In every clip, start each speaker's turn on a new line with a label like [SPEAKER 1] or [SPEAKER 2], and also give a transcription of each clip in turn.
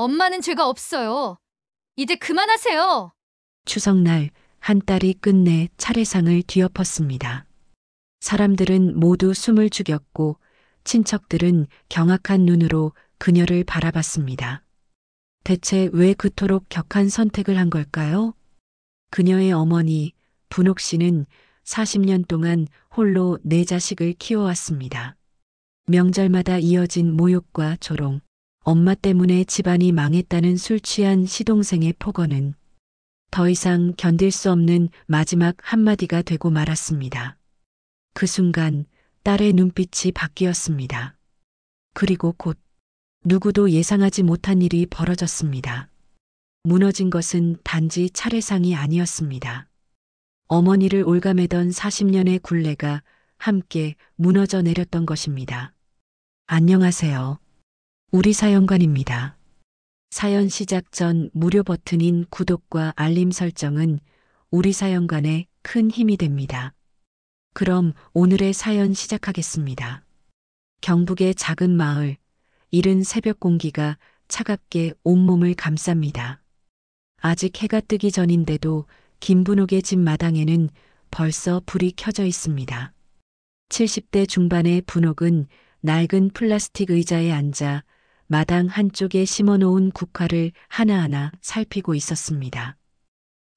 [SPEAKER 1] 엄마는 죄가 없어요. 이제 그만하세요.
[SPEAKER 2] 추석날 한 딸이 끝내 차례상을 뒤엎었습니다. 사람들은 모두 숨을 죽였고 친척들은 경악한 눈으로 그녀를 바라봤습니다. 대체 왜 그토록 격한 선택을 한 걸까요? 그녀의 어머니 분옥 씨는 40년 동안 홀로 네 자식을 키워왔습니다. 명절마다 이어진 모욕과 조롱, 엄마 때문에 집안이 망했다는 술 취한 시동생의 폭언은 더 이상 견딜 수 없는 마지막 한마디가 되고 말았습니다. 그 순간 딸의 눈빛이 바뀌었습니다. 그리고 곧 누구도 예상하지 못한 일이 벌어졌습니다. 무너진 것은 단지 차례상이 아니었습니다. 어머니를 올가매던 40년의 굴레가 함께 무너져 내렸던 것입니다. 안녕하세요. 우리 사연관입니다. 사연 시작 전 무료 버튼인 구독과 알림 설정은 우리 사연관에 큰 힘이 됩니다. 그럼 오늘의 사연 시작하겠습니다. 경북의 작은 마을, 이른 새벽 공기가 차갑게 온몸을 감쌉니다. 아직 해가 뜨기 전인데도 김분옥의 집 마당에는 벌써 불이 켜져 있습니다. 70대 중반의 분옥은 낡은 플라스틱 의자에 앉아 마당 한쪽에 심어놓은 국화를 하나하나 살피고 있었습니다.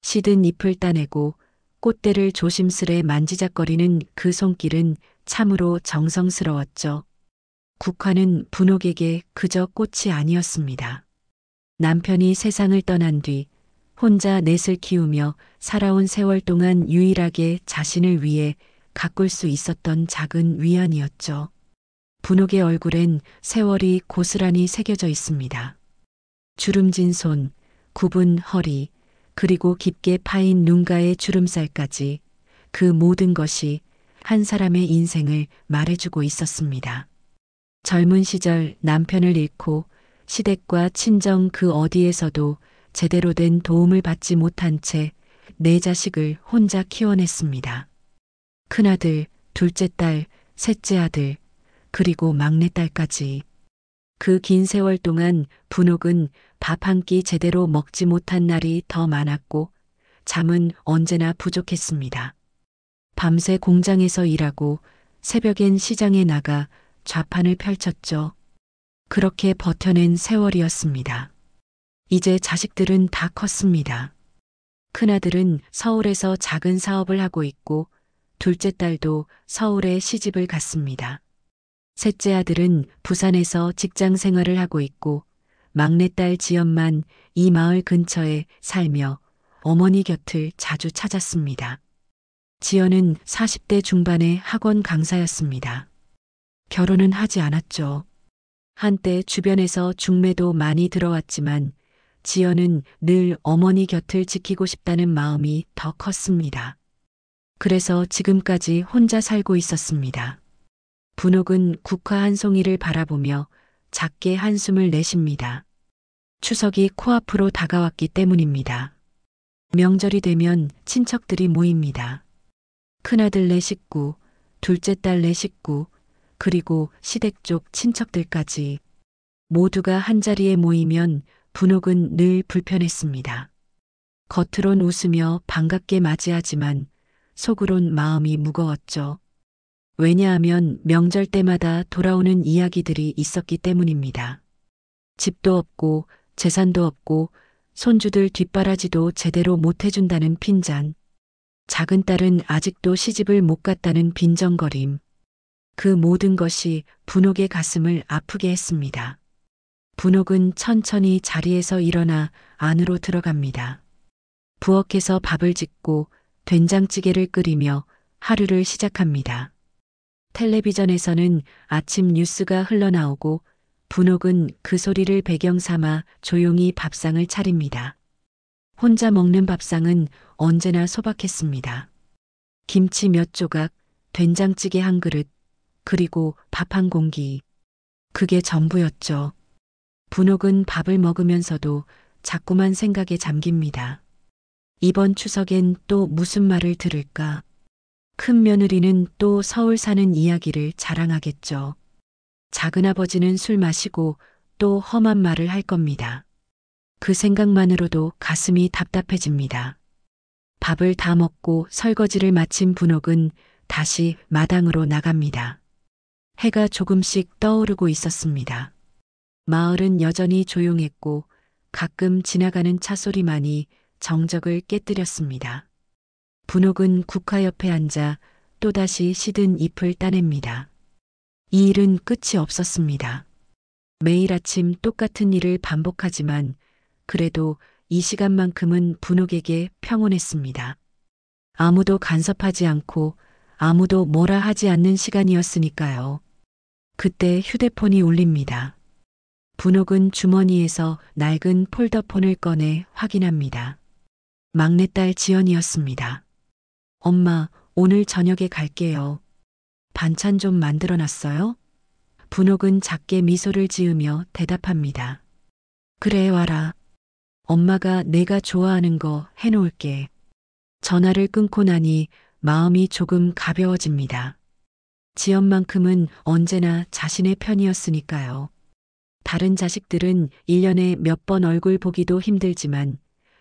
[SPEAKER 2] 시든 잎을 따내고 꽃대를 조심스레 만지작거리는 그 손길은 참으로 정성스러웠죠. 국화는 분옥에게 그저 꽃이 아니었습니다. 남편이 세상을 떠난 뒤 혼자 넷을 키우며 살아온 세월 동안 유일하게 자신을 위해 가꿀 수 있었던 작은 위안이었죠. 분옥의 얼굴엔 세월이 고스란히 새겨져 있습니다. 주름진 손, 굽은 허리, 그리고 깊게 파인 눈가의 주름살까지 그 모든 것이 한 사람의 인생을 말해주고 있었습니다. 젊은 시절 남편을 잃고 시댁과 친정 그 어디에서도 제대로 된 도움을 받지 못한 채 네 자식을 혼자 키워냈습니다. 큰아들, 둘째 딸, 셋째 아들, 그리고 막내딸까지. 그 긴 세월 동안 분옥은 밥 한 끼 제대로 먹지 못한 날이 더 많았고 잠은 언제나 부족했습니다. 밤새 공장에서 일하고 새벽엔 시장에 나가 좌판을 펼쳤죠. 그렇게 버텨낸 세월이었습니다. 이제 자식들은 다 컸습니다. 큰아들은 서울에서 작은 사업을 하고 있고 둘째 딸도 서울에 시집을 갔습니다. 셋째 아들은 부산에서 직장 생활을 하고 있고 막내딸 지연만 이 마을 근처에 살며 어머니 곁을 자주 찾았습니다. 지연은 40대 중반의 학원 강사였습니다. 결혼은 하지 않았죠. 한때 주변에서 중매도 많이 들어왔지만 지연은 늘 어머니 곁을 지키고 싶다는 마음이 더 컸습니다. 그래서 지금까지 혼자 살고 있었습니다. 분옥은 국화 한 송이를 바라보며 작게 한숨을 내쉽니다. 추석이 코앞으로 다가왔기 때문입니다. 명절이 되면 친척들이 모입니다. 큰아들 네 식구, 둘째 딸 네 식구, 그리고 시댁 쪽 친척들까지 모두가 한자리에 모이면 분옥은 늘 불편했습니다. 겉으론 웃으며 반갑게 맞이하지만 속으론 마음이 무거웠죠. 왜냐하면 명절 때마다 돌아오는 이야기들이 있었기 때문입니다. 집도 없고 재산도 없고 손주들 뒷바라지도 제대로 못 해준다는 핀잔. 작은 딸은 아직도 시집을 못 갔다는 빈정거림. 그 모든 것이 분옥의 가슴을 아프게 했습니다. 분옥은 천천히 자리에서 일어나 안으로 들어갑니다. 부엌에서 밥을 짓고 된장찌개를 끓이며 하루를 시작합니다. 텔레비전에서는 아침 뉴스가 흘러나오고 분옥은 그 소리를 배경 삼아 조용히 밥상을 차립니다. 혼자 먹는 밥상은 언제나 소박했습니다. 김치 몇 조각, 된장찌개 한 그릇, 그리고 밥 한 공기. 그게 전부였죠. 분옥은 밥을 먹으면서도 자꾸만 생각에 잠깁니다. 이번 추석엔 또 무슨 말을 들을까? 큰 며느리는 또 서울 사는 이야기를 자랑하겠죠. 작은아버지는 술 마시고 또 험한 말을 할 겁니다. 그 생각만으로도 가슴이 답답해집니다. 밥을 다 먹고 설거지를 마친 분옥은 다시 마당으로 나갑니다. 해가 조금씩 떠오르고 있었습니다. 마을은 여전히 조용했고 가끔 지나가는 차 소리만이 정적을 깨뜨렸습니다. 분옥은 국화 옆에 앉아 또다시 시든 잎을 따냅니다. 이 일은 끝이 없었습니다. 매일 아침 똑같은 일을 반복하지만 그래도 이 시간만큼은 분옥에게 평온했습니다. 아무도 간섭하지 않고 아무도 뭐라 하지 않는 시간이었으니까요. 그때 휴대폰이 울립니다. 분옥은 주머니에서 낡은 폴더폰을 꺼내 확인합니다. 막내딸 지연이었습니다. 엄마, 오늘 저녁에 갈게요. 반찬 좀 만들어 놨어요? 분옥은 작게 미소를 지으며 대답합니다. 그래, 와라. 엄마가 내가 좋아하는 거 해놓을게. 전화를 끊고 나니 마음이 조금 가벼워집니다. 지연만큼은 언제나 자신의 편이었으니까요. 다른 자식들은 1년에 몇 번 얼굴 보기도 힘들지만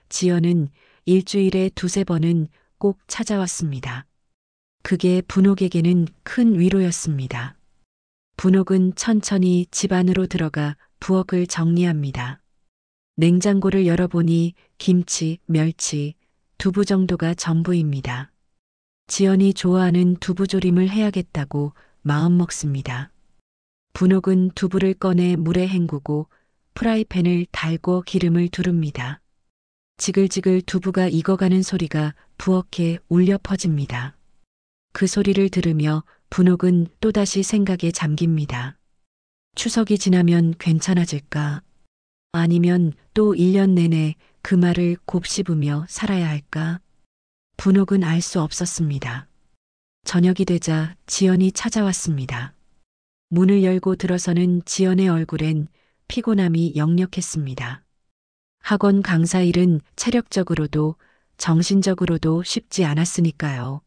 [SPEAKER 2] 지연은 일주일에 두세 번은 꼭 찾아왔습니다. 그게 분옥에게는 큰 위로였습니다. 분옥은 천천히 집 안으로 들어가 부엌을 정리합니다. 냉장고를 열어보니 김치, 멸치, 두부 정도가 전부입니다. 지연이 좋아하는 두부조림을 해야겠다고 마음먹습니다. 분옥은 두부를 꺼내 물에 헹구고 프라이팬을 달고 기름을 두릅니다. 지글지글 두부가 익어가는 소리가 부엌에 울려 퍼집니다. 그 소리를 들으며 분옥은 또다시 생각에 잠깁니다. 추석이 지나면 괜찮아질까? 아니면 또 1년 내내 그 말을 곱씹으며 살아야 할까? 분옥은 알 수 없었습니다. 저녁이 되자 지연이 찾아왔습니다. 문을 열고 들어서는 지연의 얼굴엔 피곤함이 역력했습니다. 학원 강사 일은 체력적으로도 정신적으로도 쉽지 않았으니까요.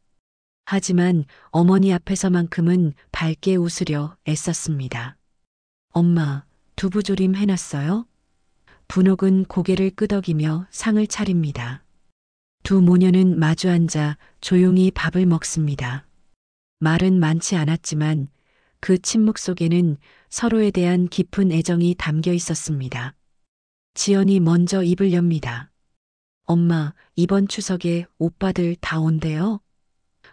[SPEAKER 2] 하지만 어머니 앞에서만큼은 밝게 웃으려 애썼습니다. 엄마, 두부조림 해놨어요? 분옥은 고개를 끄덕이며 상을 차립니다. 두 모녀는 마주 앉아 조용히 밥을 먹습니다. 말은 많지 않았지만 그 침묵 속에는 서로에 대한 깊은 애정이 담겨 있었습니다. 지연이 먼저 입을 엽니다. 엄마, 이번 추석에 오빠들 다 온대요?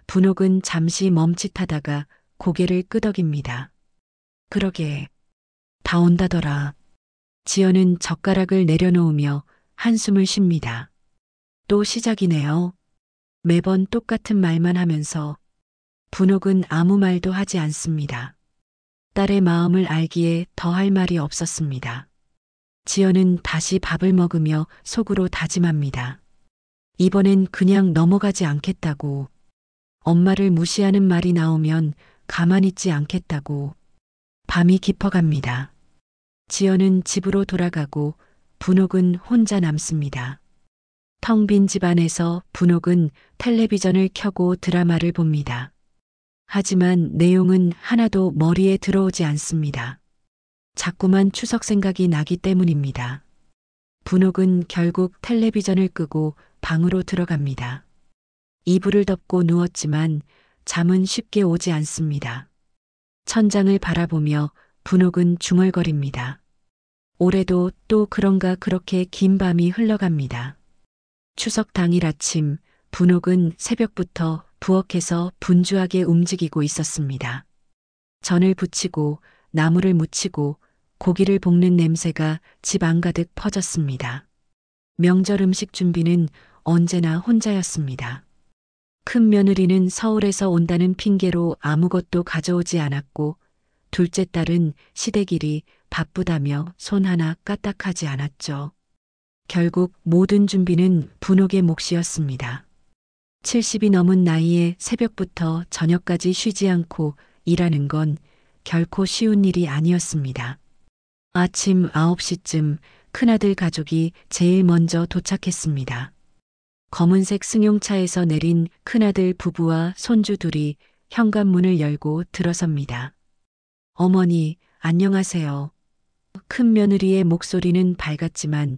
[SPEAKER 2] 분옥은 잠시 멈칫하다가 고개를 끄덕입니다. 그러게, 다 온다더라. 지연은 젓가락을 내려놓으며 한숨을 쉽니다. 또 시작이네요. 매번 똑같은 말만 하면서 분옥은 아무 말도 하지 않습니다. 딸의 마음을 알기에 더 할 말이 없었습니다. 지연은 다시 밥을 먹으며 속으로 다짐합니다. 이번엔 그냥 넘어가지 않겠다고. 엄마를 무시하는 말이 나오면 가만히 있지 않겠다고. 밤이 깊어갑니다. 지연은 집으로 돌아가고 분옥은 혼자 남습니다. 텅 빈 집안에서 분옥은 텔레비전을 켜고 드라마를 봅니다. 하지만 내용은 하나도 머리에 들어오지 않습니다. 자꾸만 추석 생각이 나기 때문입니다. 분옥은 결국 텔레비전을 끄고 방으로 들어갑니다. 이불을 덮고 누웠지만 잠은 쉽게 오지 않습니다. 천장을 바라보며 분옥은 중얼거립니다. 올해도 또 그런가 그렇게 긴 밤이 흘러갑니다. 추석 당일 아침 분옥은 새벽부터 부엌에서 분주하게 움직이고 있었습니다. 전을 부치고 나무를 묻히고 고기를 볶는 냄새가 집 안가득 퍼졌습니다. 명절 음식 준비는 언제나 혼자였습니다. 큰 며느리는 서울에서 온다는 핑계로 아무것도 가져오지 않았고 둘째 딸은 시댁일이 바쁘다며 손 하나 까딱하지 않았죠. 결국 모든 준비는 분옥의 몫이었습니다. 70이 넘은 나이에 새벽부터 저녁까지 쉬지 않고 일하는 건 결코 쉬운 일이 아니었습니다. 아침 9시쯤 큰아들 가족이 제일 먼저 도착했습니다. 검은색 승용차에서 내린 큰아들 부부와 손주 둘이 현관문을 열고 들어섭니다. 어머니, 안녕하세요. 큰 며느리의 목소리는 밝았지만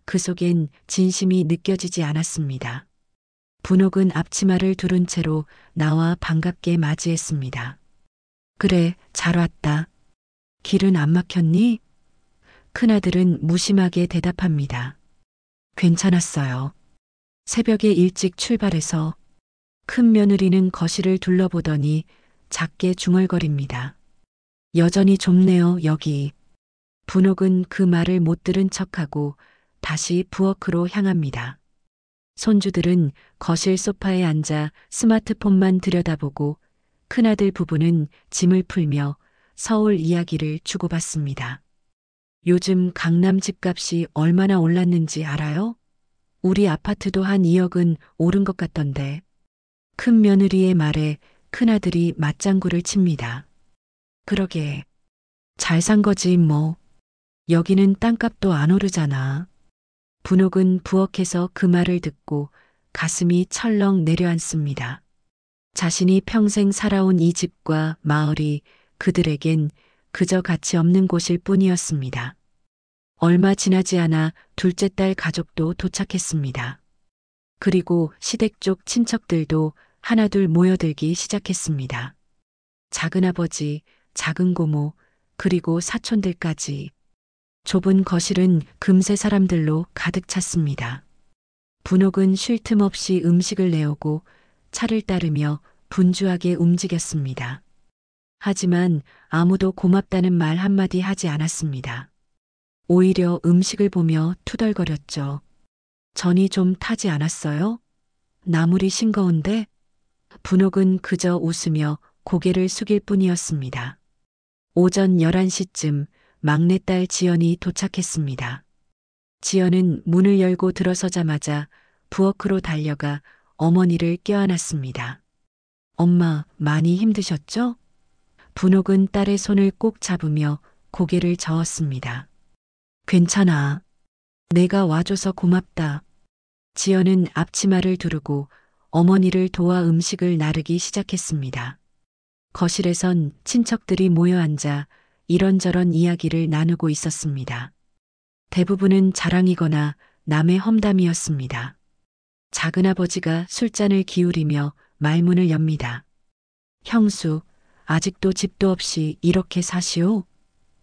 [SPEAKER 2] 그 속엔 진심이 느껴지지 않았습니다. 분옥은 앞치마를 두른 채로 나와 반갑게 맞이했습니다. 그래, 잘 왔다. 길은 안 막혔니? 큰아들은 무심하게 대답합니다. 괜찮았어요. 새벽에 일찍 출발해서 큰 며느리는 거실을 둘러보더니 작게 중얼거립니다. 여전히 좁네요, 여기. 분옥은 그 말을 못 들은 척하고 다시 부엌으로 향합니다. 손주들은 거실 소파에 앉아 스마트폰만 들여다보고 큰아들 부부는 짐을 풀며 서울 이야기를 주고받습니다. 요즘 강남 집값이 얼마나 올랐는지 알아요? 우리 아파트도 한 2억은 오른 것 같던데. 큰 며느리의 말에 큰아들이 맞장구를 칩니다. 그러게. 잘 산 거지 뭐. 여기는 땅값도 안 오르잖아. 분옥은 부엌에서 그 말을 듣고 가슴이 철렁 내려앉습니다. 자신이 평생 살아온 이 집과 마을이 그들에겐 그저 가치 없는 곳일 뿐이었습니다. 얼마 지나지 않아 둘째 딸 가족도 도착했습니다. 그리고 시댁 쪽 친척들도 하나둘 모여들기 시작했습니다. 작은아버지, 작은 고모, 그리고 사촌들까지. 좁은 거실은 금세 사람들로 가득 찼습니다. 분옥은 쉴 틈 없이 음식을 내오고 차를 따르며 분주하게 움직였습니다. 하지만 아무도 고맙다는 말 한마디 하지 않았습니다. 오히려 음식을 보며 투덜거렸죠. 전이 좀 타지 않았어요? 나물이 싱거운데? 분옥은 그저 웃으며 고개를 숙일 뿐이었습니다. 오전 11시쯤 막내딸 지연이 도착했습니다. 지연은 문을 열고 들어서자마자 부엌으로 달려가 어머니를 껴안았습니다. 엄마, 많이 힘드셨죠? 분옥은 딸의 손을 꼭 잡으며 고개를 저었습니다. 괜찮아. 내가 와줘서 고맙다. 지연은 앞치마를 두르고 어머니를 도와 음식을 나르기 시작했습니다. 거실에선 친척들이 모여 앉아 이런저런 이야기를 나누고 있었습니다. 대부분은 자랑이거나 남의 험담이었습니다. 작은아버지가 술잔을 기울이며 말문을 엽니다. 형수, 아직도 집도 없이 이렇게 사시오?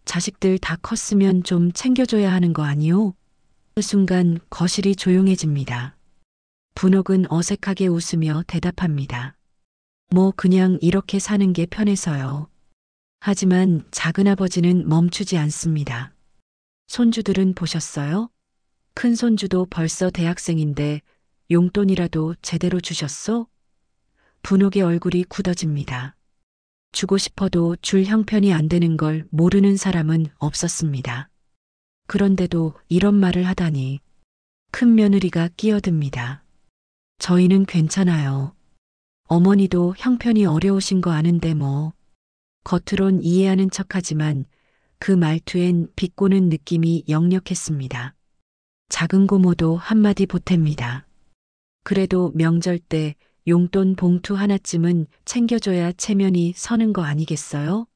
[SPEAKER 2] 자식들 다 컸으면 좀 챙겨줘야 하는 거 아니오? 그 순간 거실이 조용해집니다. 분옥은 어색하게 웃으며 대답합니다. 뭐 그냥 이렇게 사는 게 편해서요. 하지만 작은아버지는 멈추지 않습니다. 손주들은 보셨어요? 큰 손주도 벌써 대학생인데 용돈이라도 제대로 주셨소? 분옥의 얼굴이 굳어집니다. 주고 싶어도 줄 형편이 안 되는 걸 모르는 사람은 없었습니다. 그런데도 이런 말을 하다니 큰 며느리가 끼어듭니다. 저희는 괜찮아요. 어머니도 형편이 어려우신 거 아는데 뭐. 겉으론 이해하는 척하지만 그 말투엔 비꼬는 느낌이 역력했습니다. 작은 고모도 한마디 보탭니다. 그래도 명절 때 용돈 봉투 하나쯤은 챙겨줘야 체면이 서는 거 아니겠어요?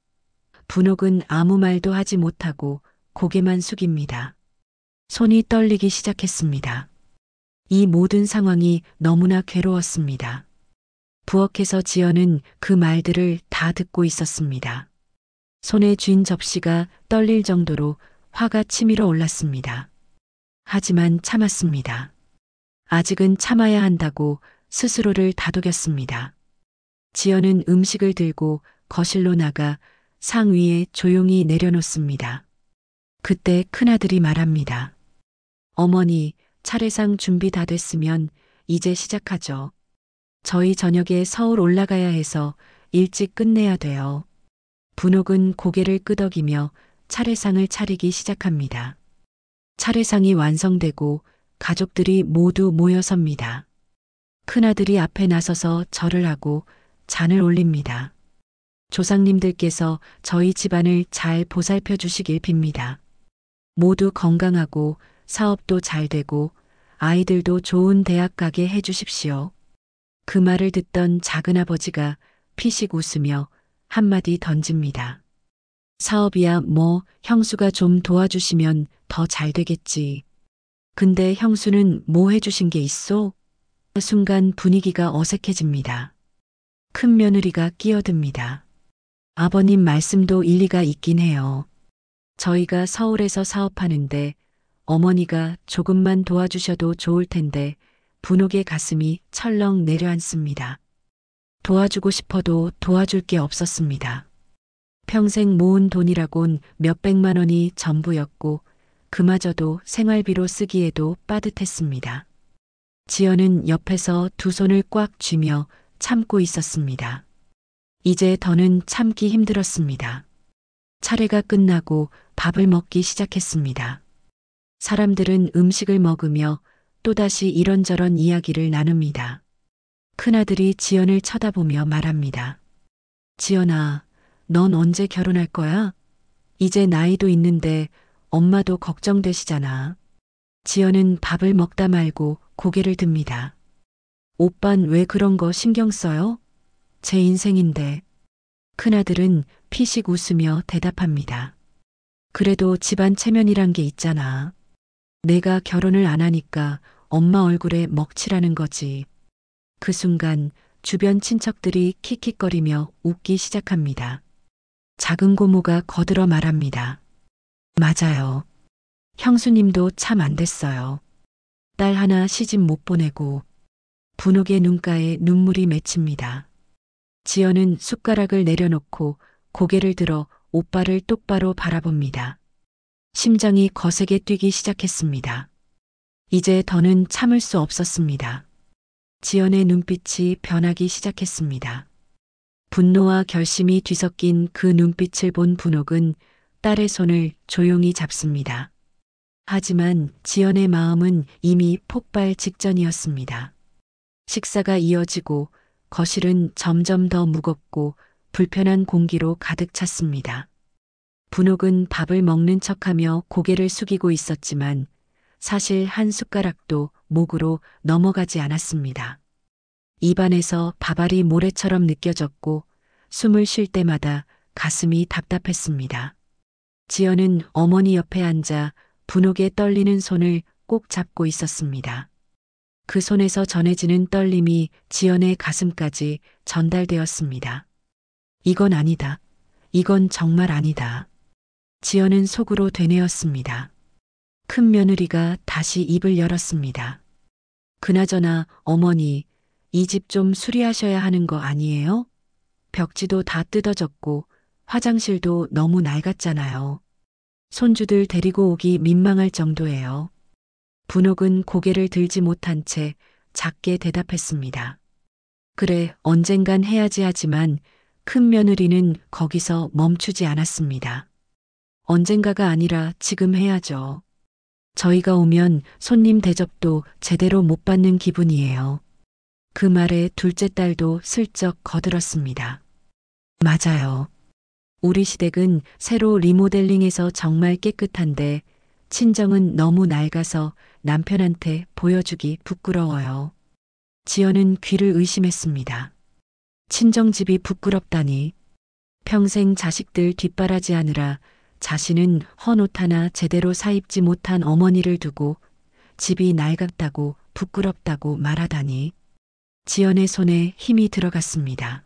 [SPEAKER 2] 분옥은 아무 말도 하지 못하고 고개만 숙입니다. 손이 떨리기 시작했습니다. 이 모든 상황이 너무나 괴로웠습니다. 부엌에서 지연은 그 말들을 다 듣고 있었습니다. 손에 쥔 접시가 떨릴 정도로 화가 치밀어 올랐습니다. 하지만 참았습니다. 아직은 참아야 한다고 스스로를 다독였습니다. 지연은 음식을 들고 거실로 나가 상 위에 조용히 내려놓습니다. 그때 큰아들이 말합니다. 어머니, 차례상 준비 다 됐으면 이제 시작하죠. 저희 저녁에 서울 올라가야 해서 일찍 끝내야 돼요. 분옥은 고개를 끄덕이며 차례상을 차리기 시작합니다. 차례상이 완성되고 가족들이 모두 모여섭니다. 큰아들이 앞에 나서서 절을 하고 잔을 올립니다. 조상님들께서 저희 집안을 잘 보살펴 주시길 빕니다. 모두 건강하고 사업도 잘 되고 아이들도 좋은 대학 가게 해 주십시오. 그 말을 듣던 작은아버지가 피식 웃으며 한마디 던집니다. 사업이야 뭐 형수가 좀 도와주시면 더 잘 되겠지. 근데 형수는 뭐 해주신 게 있어? 순간 분위기가 어색해집니다. 큰 며느리가 끼어듭니다. 아버님 말씀도 일리가 있긴 해요. 저희가 서울에서 사업하는데 어머니가 조금만 도와주셔도 좋을 텐데 분옥의 가슴이 철렁 내려앉습니다. 도와주고 싶어도 도와줄 게 없었습니다. 평생 모은 돈이라곤 몇백만 원이 전부였고 그마저도 생활비로 쓰기에도 빠듯했습니다. 지연은 옆에서 두 손을 꽉 쥐며 참고 있었습니다. 이제 더는 참기 힘들었습니다. 차례가 끝나고 밥을 먹기 시작했습니다. 사람들은 음식을 먹으며 또다시 이런저런 이야기를 나눕니다. 큰아들이 지연을 쳐다보며 말합니다. 지연아, 넌 언제 결혼할 거야? 이제 나이도 있는데 엄마도 걱정되시잖아. 지연은 밥을 먹다 말고 고개를 듭니다. 오빤 왜 그런 거 신경 써요? 제 인생인데. 큰아들은 피식 웃으며 대답합니다. 그래도 집안 체면이란 게 있잖아. 내가 결혼을 안 하니까 엄마 얼굴에 먹칠하는 거지. 그 순간 주변 친척들이 킥킥거리며 웃기 시작합니다. 작은 고모가 거들어 말합니다. 맞아요. 형수님도 참 안 됐어요. 딸 하나 시집 못 보내고. 분옥의 눈가에 눈물이 맺힙니다. 지연은 숟가락을 내려놓고 고개를 들어 오빠를 똑바로 바라봅니다. 심장이 거세게 뛰기 시작했습니다. 이제 더는 참을 수 없었습니다. 지연의 눈빛이 변하기 시작했습니다. 분노와 결심이 뒤섞인 그 눈빛을 본 분옥은 딸의 손을 조용히 잡습니다. 하지만 지연의 마음은 이미 폭발 직전이었습니다. 식사가 이어지고 거실은 점점 더 무겁고 불편한 공기로 가득 찼습니다. 분옥은 밥을 먹는 척하며 고개를 숙이고 있었지만 사실 한 숟가락도 목으로 넘어가지 않았습니다. 입안에서 밥알이 모래처럼 느껴졌고 숨을 쉴 때마다 가슴이 답답했습니다. 지연은 어머니 옆에 앉아 분옥의 떨리는 손을 꼭 잡고 있었습니다. 그 손에서 전해지는 떨림이 지연의 가슴까지 전달되었습니다. 이건 아니다. 이건 정말 아니다. 지연은 속으로 되뇌었습니다. 큰 며느리가 다시 입을 열었습니다. 그나저나 어머니, 이 집 좀 수리하셔야 하는 거 아니에요? 벽지도 다 뜯어졌고 화장실도 너무 낡았잖아요. 손주들 데리고 오기 민망할 정도예요. 분옥은 고개를 들지 못한 채 작게 대답했습니다. 그래, 언젠간 해야지 하지만 큰 며느리는 거기서 멈추지 않았습니다. 언젠가가 아니라 지금 해야죠. 저희가 오면 손님 대접도 제대로 못 받는 기분이에요. 그 말에 둘째 딸도 슬쩍 거들었습니다. 맞아요. 우리 시댁은 새로 리모델링해서 정말 깨끗한데 친정은 너무 낡아서 남편한테 보여주기 부끄러워요. 지연은 귀를 의심했습니다. 친정집이 부끄럽다니. 평생 자식들 뒷바라지하느라 자신은 헌옷 하나 제대로 사입지 못한 어머니를 두고 집이 낡았다고 부끄럽다고 말하다니. 지연의 손에 힘이 들어갔습니다.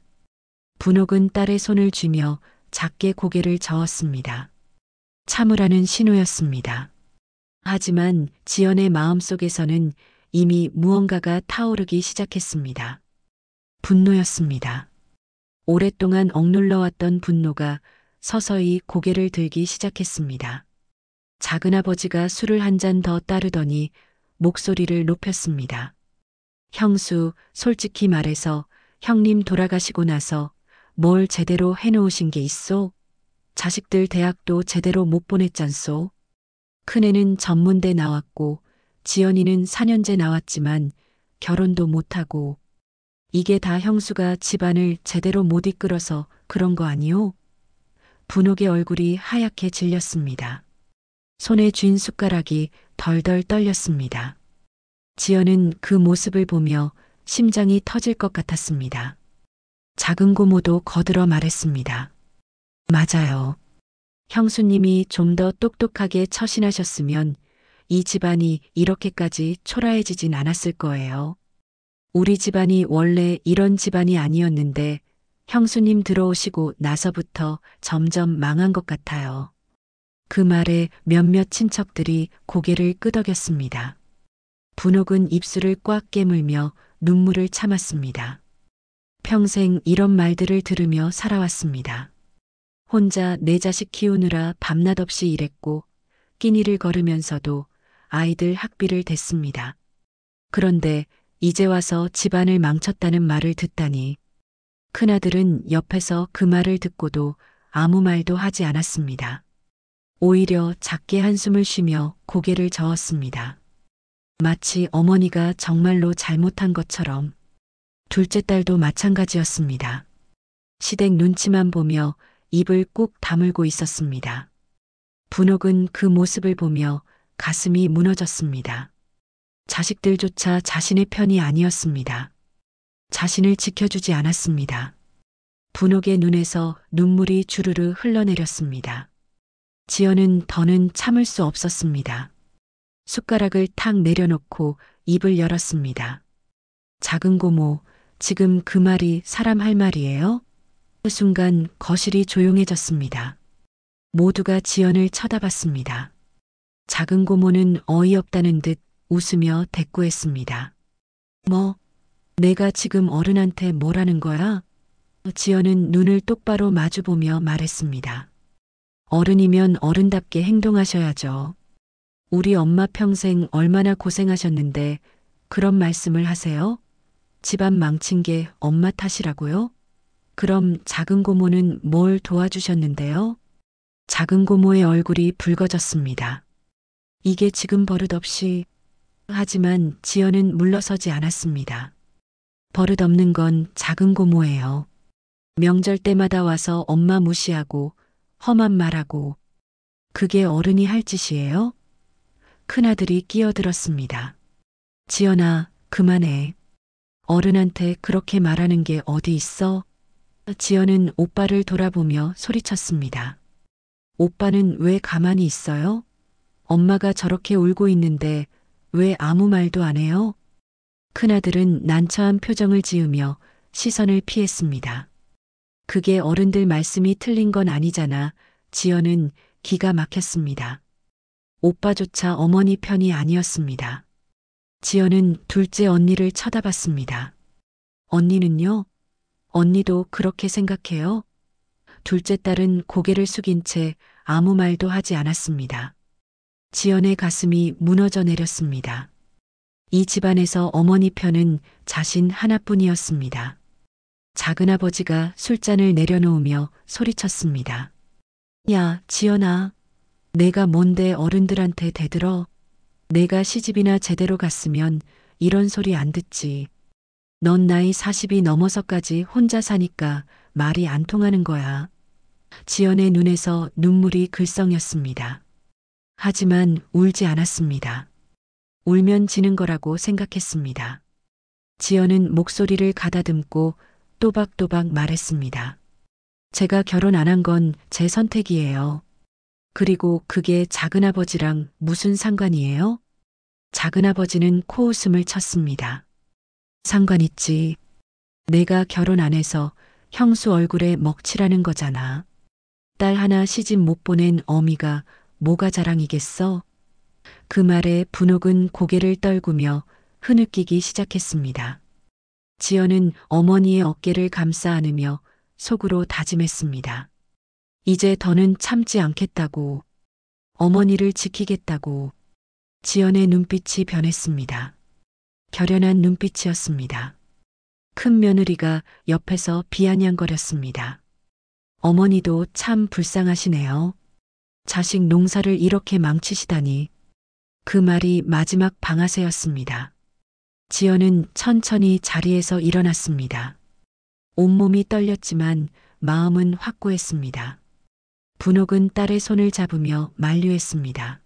[SPEAKER 2] 분옥은 딸의 손을 쥐며 작게 고개를 저었습니다. 참으라는 신호였습니다. 하지만 지연의 마음속에서는 이미 무언가가 타오르기 시작했습니다. 분노였습니다. 오랫동안 억눌러왔던 분노가 서서히 고개를 들기 시작했습니다. 작은아버지가 술을 한 잔 더 따르더니 목소리를 높였습니다. 형수, 솔직히 말해서 형님 돌아가시고 나서 뭘 제대로 해놓으신 게 있소? 자식들 대학도 제대로 못 보냈잖소. 큰애는 전문대 나왔고 지연이는 4년제 나왔지만 결혼도 못하고 이게 다 형수가 집안을 제대로 못 이끌어서 그런 거 아니오? 분옥의 얼굴이 하얗게 질렸습니다. 손에 쥔 숟가락이 덜덜 떨렸습니다. 지연은 그 모습을 보며 심장이 터질 것 같았습니다. 작은 고모도 거들어 말했습니다. 맞아요. 형수님이 좀 더 똑똑하게 처신하셨으면 이 집안이 이렇게까지 초라해지진 않았을 거예요. 우리 집안이 원래 이런 집안이 아니었는데 형수님 들어오시고 나서부터 점점 망한 것 같아요. 그 말에 몇몇 친척들이 고개를 끄덕였습니다. 분옥은 입술을 꽉 깨물며 눈물을 참았습니다. 평생 이런 말들을 들으며 살아왔습니다. 혼자 내 자식 키우느라 밤낮 없이 일했고 끼니를 걸으면서도 아이들 학비를 댔습니다. 그런데 이제 와서 집안을 망쳤다는 말을 듣다니 큰아들은 옆에서 그 말을 듣고도 아무 말도 하지 않았습니다. 오히려 작게 한숨을 쉬며 고개를 저었습니다. 마치 어머니가 정말로 잘못한 것처럼. 둘째 딸도 마찬가지였습니다. 시댁 눈치만 보며 입을 꾹 다물고 있었습니다. 분옥은 그 모습을 보며 가슴이 무너졌습니다. 자식들조차 자신의 편이 아니었습니다. 자신을 지켜주지 않았습니다. 분옥의 눈에서 눈물이 주르르 흘러내렸습니다. 지연은 더는 참을 수 없었습니다. 숟가락을 탁 내려놓고 입을 열었습니다. 작은 고모, 지금 그 말이 사람 할 말이에요? 그 순간 거실이 조용해졌습니다. 모두가 지연을 쳐다봤습니다. 작은 고모는 어이없다는 듯 웃으며 대꾸했습니다. 뭐, 내가 지금 어른한테 뭐라는 거야? 지연은 눈을 똑바로 마주보며 말했습니다. 어른이면 어른답게 행동하셔야죠. 우리 엄마 평생 얼마나 고생하셨는데 그런 말씀을 하세요? 집안 망친 게 엄마 탓이라고요? 그럼 작은 고모는 뭘 도와주셨는데요? 작은 고모의 얼굴이 붉어졌습니다. 이게 지금 버릇없이. 하지만 지연은 물러서지 않았습니다. 버릇없는 건 작은 고모예요. 명절 때마다 와서 엄마 무시하고 험한 말하고. 그게 어른이 할 짓이에요? 큰아들이 끼어들었습니다. 지연아, 그만해. 어른한테 그렇게 말하는 게 어디 있어? 지연은 오빠를 돌아보며 소리쳤습니다. 오빠는 왜 가만히 있어요? 엄마가 저렇게 울고 있는데 왜 아무 말도 안 해요? 큰아들은 난처한 표정을 지으며 시선을 피했습니다. 그게 어른들 말씀이 틀린 건 아니잖아. 지연은 기가 막혔습니다. 오빠조차 어머니 편이 아니었습니다. 지연은 둘째 언니를 쳐다봤습니다. 언니는요? 언니도 그렇게 생각해요? 둘째 딸은 고개를 숙인 채 아무 말도 하지 않았습니다. 지연의 가슴이 무너져 내렸습니다. 이 집안에서 어머니 편은 자신 하나뿐이었습니다. 작은아버지가 술잔을 내려놓으며 소리쳤습니다. 야, 지연아. 내가 뭔데 어른들한테 대들어? 내가 시집이나 제대로 갔으면 이런 소리 안 듣지. 넌 나이 40이 넘어서까지 혼자 사니까 말이 안 통하는 거야. 지연의 눈에서 눈물이 글썽였습니다. 하지만 울지 않았습니다. 울면 지는 거라고 생각했습니다. 지연은 목소리를 가다듬고 또박또박 말했습니다. 제가 결혼 안 한 건 제 선택이에요. 그리고 그게 작은아버지랑 무슨 상관이에요? 작은아버지는 코웃음을 쳤습니다. 상관 있지. 내가 결혼 안 해서 형수 얼굴에 먹칠하는 거잖아. 딸 하나 시집 못 보낸 어미가 뭐가 자랑이겠어? 그 말에 분옥은 고개를 떨구며 흐느끼기 시작했습니다. 지연은 어머니의 어깨를 감싸 안으며 속으로 다짐했습니다. 이제 더는 참지 않겠다고. 어머니를 지키겠다고. 지연의 눈빛이 변했습니다. 결연한 눈빛이었습니다. 큰 며느리가 옆에서 비아냥거렸습니다. 어머니도 참 불쌍하시네요. 자식 농사를 이렇게 망치시다니. 그 말이 마지막 방아쇠였습니다. 지연은 천천히 자리에서 일어났습니다. 온몸이 떨렸지만 마음은 확고했습니다. 분옥은 딸의 손을 잡으며 만류했습니다.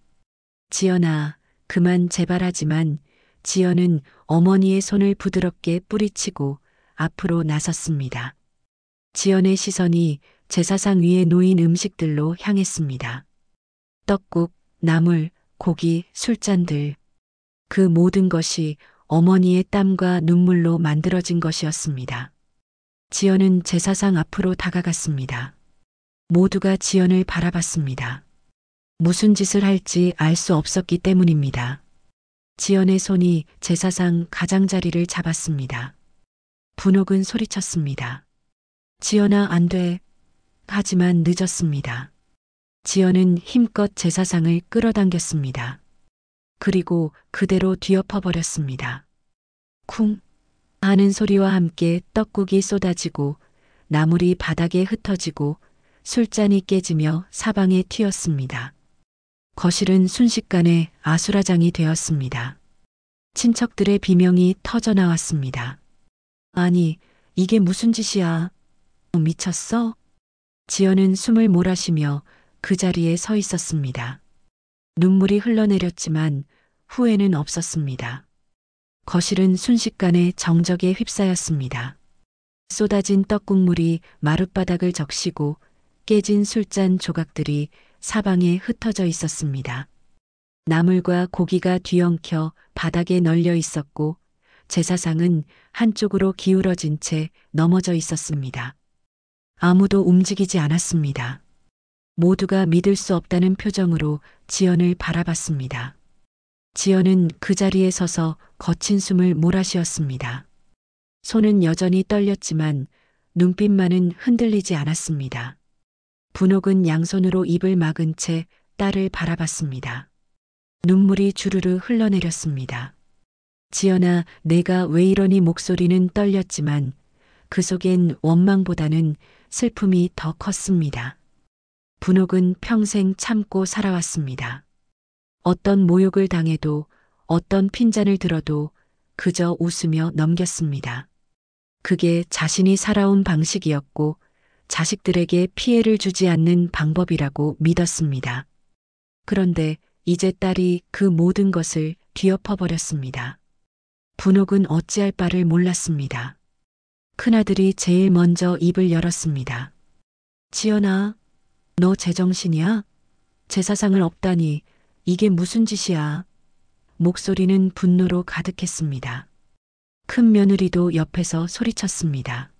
[SPEAKER 2] 지연아, 그만 제발하지만 지연은 어머니의 손을 부드럽게 뿌리치고 앞으로 나섰습니다. 지연의 시선이 제사상 위에 놓인 음식들로 향했습니다. 떡국, 나물, 고기, 술잔들. 그 모든 것이 어머니의 땀과 눈물로 만들어진 것이었습니다. 지연은 제사상 앞으로 다가갔습니다. 모두가 지연을 바라봤습니다. 무슨 짓을 할지 알 수 없었기 때문입니다. 지연의 손이 제사상 가장자리를 잡았습니다. 분옥은 소리쳤습니다. 지연아, 안 돼. 하지만 늦었습니다. 지연은 힘껏 제사상을 끌어당겼습니다. 그리고 그대로 뒤엎어버렸습니다. 쿵 하는 소리와 함께 떡국이 쏟아지고 나물이 바닥에 흩어지고 술잔이 깨지며 사방에 튀었습니다. 거실은 순식간에 아수라장이 되었습니다. 친척들의 비명이 터져나왔습니다. 아니, 이게 무슨 짓이야? 미쳤어? 지연은 숨을 몰아쉬며 그 자리에 서 있었습니다. 눈물이 흘러내렸지만 후회는 없었습니다. 거실은 순식간에 정적에 휩싸였습니다. 쏟아진 떡국물이 마룻바닥을 적시고 깨진 술잔 조각들이 사방에 흩어져 있었습니다. 나물과 고기가 뒤엉켜 바닥에 널려 있었고 제사상은 한쪽으로 기울어진 채 넘어져 있었습니다. 아무도 움직이지 않았습니다. 모두가 믿을 수 없다는 표정으로 지연을 바라봤습니다. 지연은 그 자리에 서서 거친 숨을 몰아쉬었습니다. 손은 여전히 떨렸지만 눈빛만은 흔들리지 않았습니다. 분옥은 양손으로 입을 막은 채 딸을 바라봤습니다. 눈물이 주르르 흘러내렸습니다. 지연아, 내가 왜 이러니? 목소리는 떨렸지만 그 속엔 원망보다는 슬픔이 더 컸습니다. 분옥은 평생 참고 살아왔습니다. 어떤 모욕을 당해도 어떤 핀잔을 들어도 그저 웃으며 넘겼습니다. 그게 자신이 살아온 방식이었고 자식들에게 피해를 주지 않는 방법이라고 믿었습니다. 그런데 이제 딸이 그 모든 것을 뒤엎어버렸습니다. 분옥은 어찌할 바를 몰랐습니다. 큰아들이 제일 먼저 입을 열었습니다. 지연아, 너 제정신이야? 제사상을 업다니 이게 무슨 짓이야? 목소리는 분노로 가득했습니다. 큰 며느리도 옆에서 소리쳤습니다.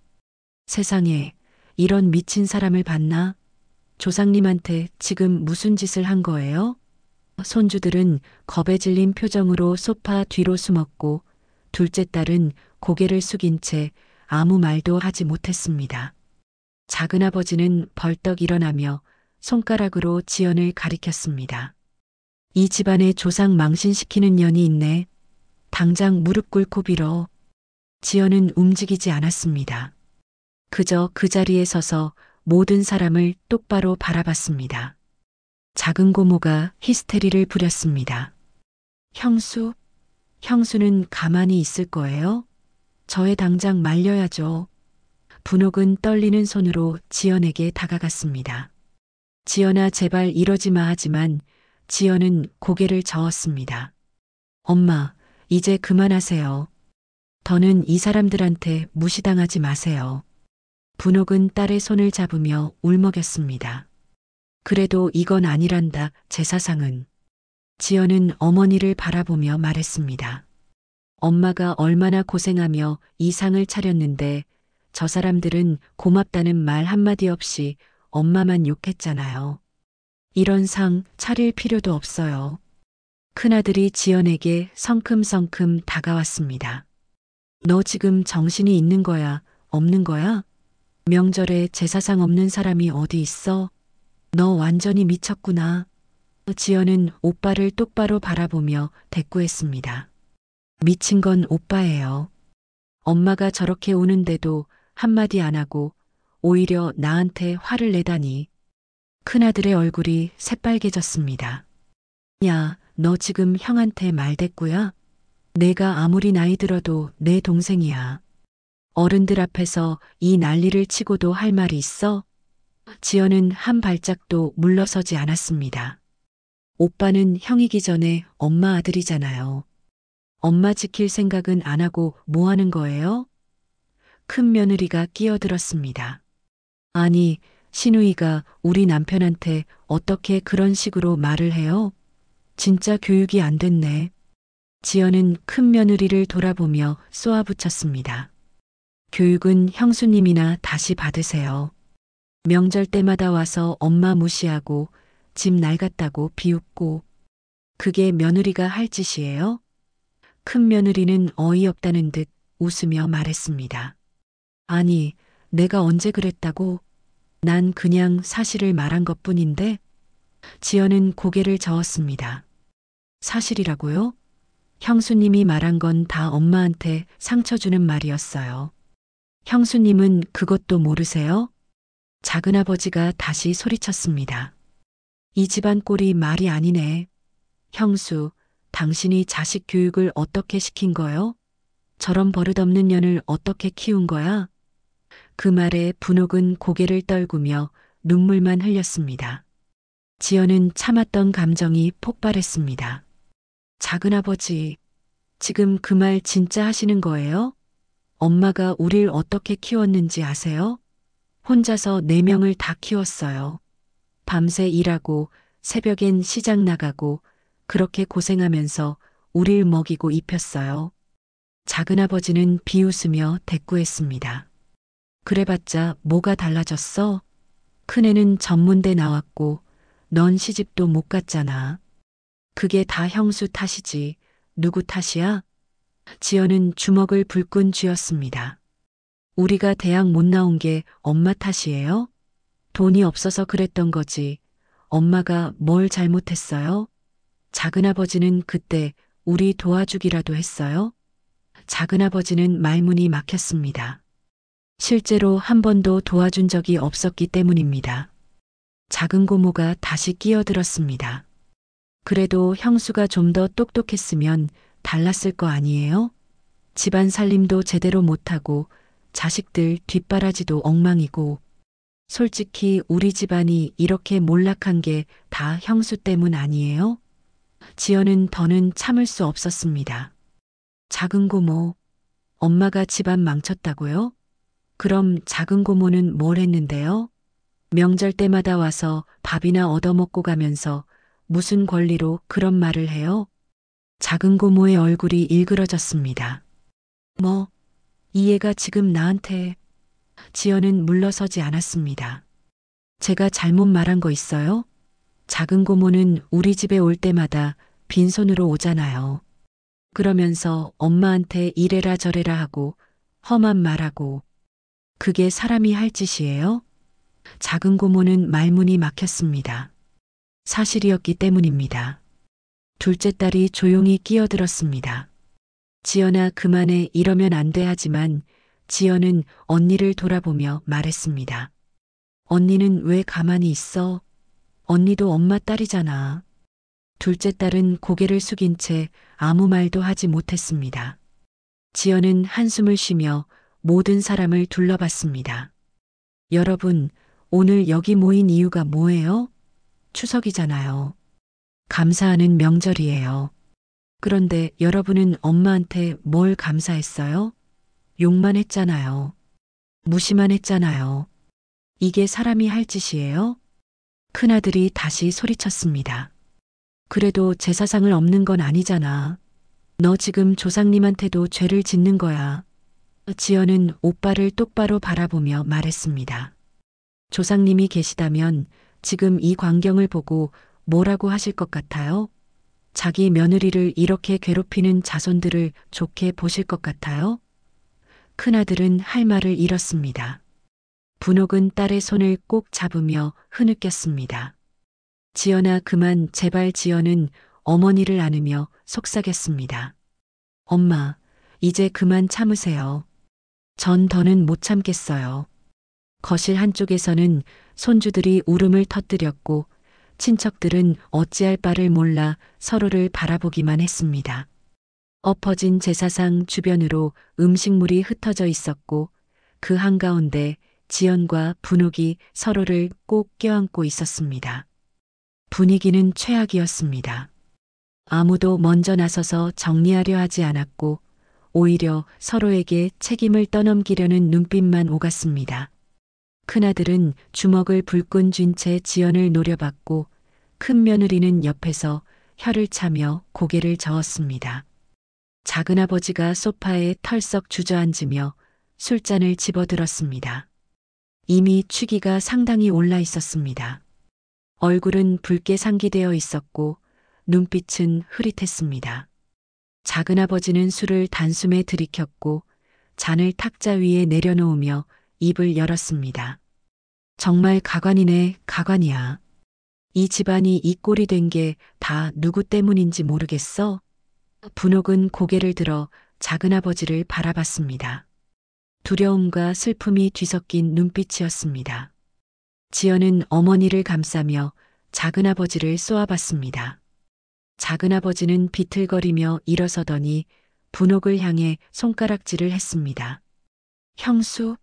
[SPEAKER 2] 세상에 이런 미친 사람을 봤나? 조상님한테 지금 무슨 짓을 한 거예요? 손주들은 겁에 질린 표정으로 소파 뒤로 숨었고 둘째 딸은 고개를 숙인 채 아무 말도 하지 못했습니다. 작은아버지는 벌떡 일어나며 손가락으로 지연을 가리켰습니다. 이 집안에 조상 망신시키는 년이 있네. 당장 무릎 꿇고 빌어. 지연은 움직이지 않았습니다. 그저 그 자리에 서서 모든 사람을 똑바로 바라봤습니다. 작은 고모가 히스테리를 부렸습니다. 형수? 형수는 가만히 있을 거예요? 저애 당장 말려야죠. 분옥은 떨리는 손으로 지연에게 다가갔습니다. 지연아, 제발 이러지 마. 하지만 지연은 고개를 저었습니다. 엄마, 이제 그만하세요. 더는 이 사람들한테 무시당하지 마세요. 분옥은 딸의 손을 잡으며 울먹였습니다. 그래도 이건 아니란다, 제사상은. 지연은 어머니를 바라보며 말했습니다. 엄마가 얼마나 고생하며 이 상을 차렸는데 저 사람들은 고맙다는 말 한마디 없이 엄마만 욕했잖아요. 이런 상 차릴 필요도 없어요. 큰아들이 지연에게 성큼성큼 다가왔습니다. 너 지금 정신이 있는 거야, 없는 거야? 명절에 제사상 없는 사람이 어디 있어? 너 완전히 미쳤구나. 지연은 오빠를 똑바로 바라보며 대꾸했습니다. 미친 건 오빠예요. 엄마가 저렇게 우는데도 한마디 안 하고 오히려 나한테 화를 내다니. 큰아들의 얼굴이 새빨개졌습니다. 야, 너 지금 형한테 말대꾸야? 내가 아무리 나이 들어도 내 동생이야. 어른들 앞에서 이 난리를 치고도 할 말이 있어? 지연은 한 발짝도 물러서지 않았습니다. 오빠는 형이기 전에 엄마 아들이잖아요. 엄마 지킬 생각은 안 하고 뭐 하는 거예요? 큰 며느리가 끼어들었습니다. 아니, 신우이가 우리 남편한테 어떻게 그런 식으로 말을 해요? 진짜 교육이 안 됐네. 지연은 큰 며느리를 돌아보며 쏘아붙였습니다. 교육은 형수님이나 다시 받으세요. 명절 때마다 와서 엄마 무시하고 집 낡았다고 비웃고 그게 며느리가 할 짓이에요? 큰 며느리는 어이없다는 듯 웃으며 말했습니다. 아니, 내가 언제 그랬다고? 난 그냥 사실을 말한 것뿐인데? 지연은 고개를 저었습니다. 사실이라고요? 형수님이 말한 건 다 엄마한테 상처 주는 말이었어요. 형수님은 그것도 모르세요? 작은아버지가 다시 소리쳤습니다. 이 집안 꼴이 말이 아니네. 형수, 당신이 자식 교육을 어떻게 시킨 거요? 저런 버릇없는 년을 어떻게 키운 거야? 그 말에 분옥은 고개를 떨구며 눈물만 흘렸습니다. 지연은 참았던 감정이 폭발했습니다. 작은아버지, 지금 그 말 진짜 하시는 거예요? 엄마가 우릴 어떻게 키웠는지 아세요? 혼자서 4명을 다 키웠어요. 밤새 일하고 새벽엔 시장 나가고 그렇게 고생하면서 우릴 먹이고 입혔어요. 작은아버지는 비웃으며 대꾸했습니다. 그래봤자 뭐가 달라졌어? 큰애는 전문대 나왔고 넌 시집도 못 갔잖아. 그게 다 형수 탓이지. 누구 탓이야? 지연은 주먹을 불끈 쥐었습니다. 우리가 대학 못 나온 게 엄마 탓이에요? 돈이 없어서 그랬던 거지. 엄마가 뭘 잘못했어요? 작은아버지는 그때 우리 도와주기라도 했어요? 작은아버지는 말문이 막혔습니다. 실제로 한 번도 도와준 적이 없었기 때문입니다. 작은 고모가 다시 끼어들었습니다. 그래도 형수가 좀 더 똑똑했으면 달랐을 거 아니에요? 집안 살림도 제대로 못하고 자식들 뒷바라지도 엉망이고 솔직히 우리 집안이 이렇게 몰락한 게 다 형수 때문 아니에요? 지연은 더는 참을 수 없었습니다. 작은 고모, 엄마가 집안 망쳤다고요? 그럼 작은 고모는 뭘 했는데요? 명절 때마다 와서 밥이나 얻어먹고 가면서 무슨 권리로 그런 말을 해요? 작은 고모의 얼굴이 일그러졌습니다. 뭐, 이 애가 지금 나한테... 지연은 물러서지 않았습니다. 제가 잘못 말한 거 있어요? 작은 고모는 우리 집에 올 때마다 빈손으로 오잖아요. 그러면서 엄마한테 이래라 저래라 하고 험한 말하고 그게 사람이 할 짓이에요? 작은 고모는 말문이 막혔습니다. 사실이었기 때문입니다. 둘째 딸이 조용히 끼어들었습니다. 지연아 그만해 이러면 안 돼 하지만 지연은 언니를 돌아보며 말했습니다. 언니는 왜 가만히 있어? 언니도 엄마 딸이잖아. 둘째 딸은 고개를 숙인 채 아무 말도 하지 못했습니다. 지연은 한숨을 쉬며 모든 사람을 둘러봤습니다. 여러분, 오늘 여기 모인 이유가 뭐예요? 추석이잖아요. 감사하는 명절이에요. 그런데 여러분은 엄마한테 뭘 감사했어요? 욕만 했잖아요. 무시만 했잖아요. 이게 사람이 할 짓이에요? 큰아들이 다시 소리쳤습니다. 그래도 제사상을 엎는 건 아니잖아. 너 지금 조상님한테도 죄를 짓는 거야. 지연은 오빠를 똑바로 바라보며 말했습니다. 조상님이 계시다면 지금 이 광경을 보고 뭐라고 하실 것 같아요? 자기 며느리를 이렇게 괴롭히는 자손들을 좋게 보실 것 같아요? 큰아들은 할 말을 잃었습니다. 분옥은 딸의 손을 꼭 잡으며 흐느꼈습니다. 지연아 그만 제발. 지연은 어머니를 안으며 속삭였습니다. 엄마, 이제 그만 참으세요. 전 더는 못 참겠어요. 거실 한쪽에서는 손주들이 울음을 터뜨렸고 친척들은 어찌할 바를 몰라 서로를 바라보기만 했습니다. 엎어진 제사상 주변으로 음식물이 흩어져 있었고 그 한가운데 지연과 분옥이 서로를 꼭 껴안고 있었습니다. 분위기는 최악이었습니다. 아무도 먼저 나서서 정리하려 하지 않았고 오히려 서로에게 책임을 떠넘기려는 눈빛만 오갔습니다. 큰아들은 주먹을 불끈 쥔 채 지연을 노려봤고 큰 며느리는 옆에서 혀를 차며 고개를 저었습니다. 작은아버지가 소파에 털썩 주저앉으며 술잔을 집어들었습니다. 이미 취기가 상당히 올라 있었습니다. 얼굴은 붉게 상기되어 있었고 눈빛은 흐릿했습니다. 작은아버지는 술을 단숨에 들이켰고 잔을 탁자 위에 내려놓으며 입을 열었습니다. 정말 가관이네, 가관이야. 이 집안이 이 꼴이 된 게 다 누구 때문인지 모르겠어? 분옥은 고개를 들어 작은아버지를 바라봤습니다. 두려움과 슬픔이 뒤섞인 눈빛이었습니다. 지연은 어머니를 감싸며 작은아버지를 쏘아봤습니다. 작은아버지는 비틀거리며 일어서더니 분옥을 향해 손가락질을 했습니다. 형수,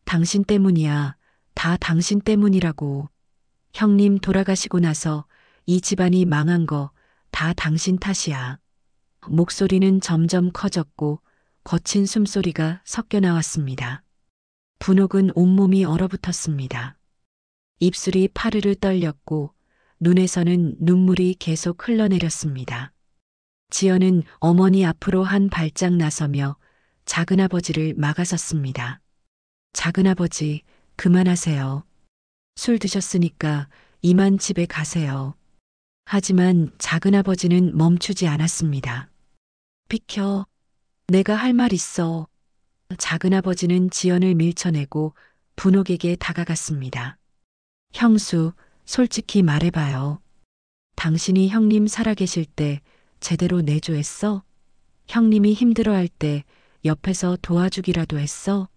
[SPEAKER 2] 당신 때문이야. 다 당신 때문이라고. 형님 돌아가시고 나서 이 집안이 망한 거 다 당신 탓이야. 목소리는 점점 커졌고 거친 숨소리가 섞여 나왔습니다. 분옥은 온몸이 얼어붙었습니다. 입술이 파르르 떨렸고 눈에서는 눈물이 계속 흘러내렸습니다. 지연은 어머니 앞으로 한 발짝 나서며 작은아버지를 막아섰습니다. 작은아버지, 그만하세요. 술 드셨으니까 이만 집에 가세요. 하지만 작은아버지는 멈추지 않았습니다. 비켜. 내가 할 말 있어. 작은아버지는 지연을 밀쳐내고 분옥에게 다가갔습니다. 형수, 솔직히 말해봐요. 당신이 형님 살아계실 때 제대로 내조했어? 형님이 힘들어할 때 옆에서 도와주기라도 했어?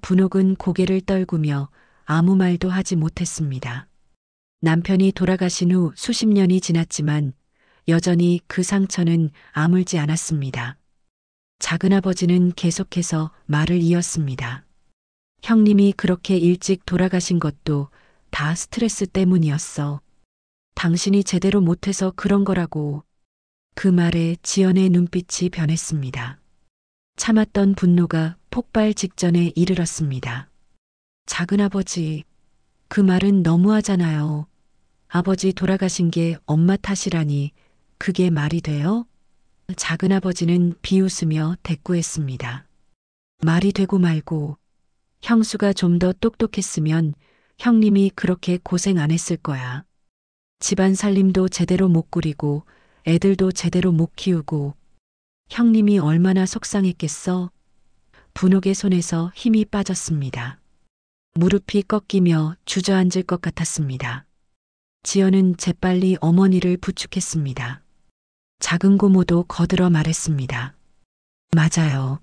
[SPEAKER 2] 분옥은 고개를 떨구며 아무 말도 하지 못했습니다. 남편이 돌아가신 후 수십 년이 지났지만 여전히 그 상처는 아물지 않았습니다. 작은아버지는 계속해서 말을 이었습니다. 형님이 그렇게 일찍 돌아가신 것도 다 스트레스 때문이었어. 당신이 제대로 못해서 그런 거라고. 그 말에 지연의 눈빛이 변했습니다. 참았던 분노가 폭발 직전에 이르렀습니다. 작은아버지, 그 말은 너무하잖아요. 아버지 돌아가신 게 엄마 탓이라니 그게 말이 돼요? 작은아버지는 비웃으며 대꾸했습니다. 말이 되고 말고. 형수가 좀 더 똑똑했으면 형님이 그렇게 고생 안 했을 거야. 집안 살림도 제대로 못 꾸리고 애들도 제대로 못 키우고 형님이 얼마나 속상했겠어? 분옥의 손에서 힘이 빠졌습니다. 무릎이 꺾이며 주저앉을 것 같았습니다. 지연은 재빨리 어머니를 부축했습니다. 작은 고모도 거들어 말했습니다. 맞아요.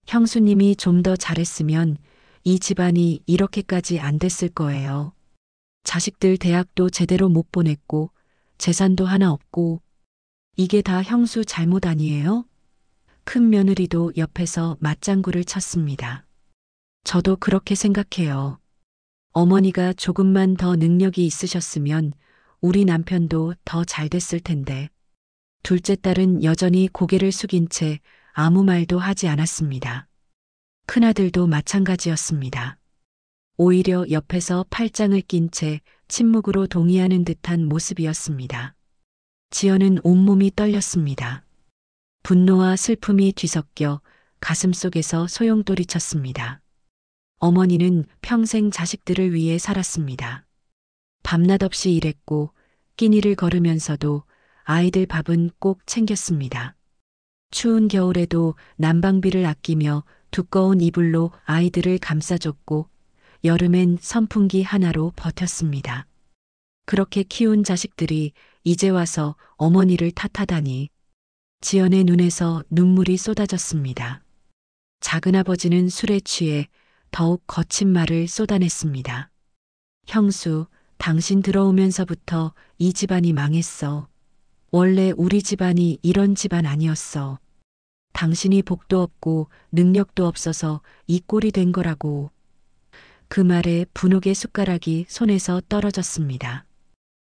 [SPEAKER 2] 형수님이 좀 더 잘했으면 이 집안이 이렇게까지 안 됐을 거예요. 자식들 대학도 제대로 못 보냈고 재산도 하나 없고 이게 다 형수 잘못 아니에요? 큰 며느리도 옆에서 맞장구를 쳤습니다. 저도 그렇게 생각해요. 어머니가 조금만 더 능력이 있으셨으면 우리 남편도 더 잘 됐을 텐데. 둘째 딸은 여전히 고개를 숙인 채 아무 말도 하지 않았습니다. 큰아들도 마찬가지였습니다. 오히려 옆에서 팔짱을 낀 채 침묵으로 동의하는 듯한 모습이었습니다. 지연은 온몸이 떨렸습니다. 분노와 슬픔이 뒤섞여 가슴속에서 소용돌이쳤습니다. 어머니는 평생 자식들을 위해 살았습니다. 밤낮 없이 일했고 끼니를 걸으면서도 아이들 밥은 꼭 챙겼습니다. 추운 겨울에도 난방비를 아끼며 두꺼운 이불로 아이들을 감싸줬고 여름엔 선풍기 하나로 버텼습니다. 그렇게 키운 자식들이 이제 와서 어머니를 탓하다니. 지연의 눈에서 눈물이 쏟아졌습니다. 작은아버지는 술에 취해 더욱 거친 말을 쏟아냈습니다. 형수, 당신 들어오면서부터 이 집안이 망했어. 원래 우리 집안이 이런 집안 아니었어. 당신이 복도 없고 능력도 없어서 이 꼴이 된 거라고. 그 말에 분옥의 숟가락이 손에서 떨어졌습니다.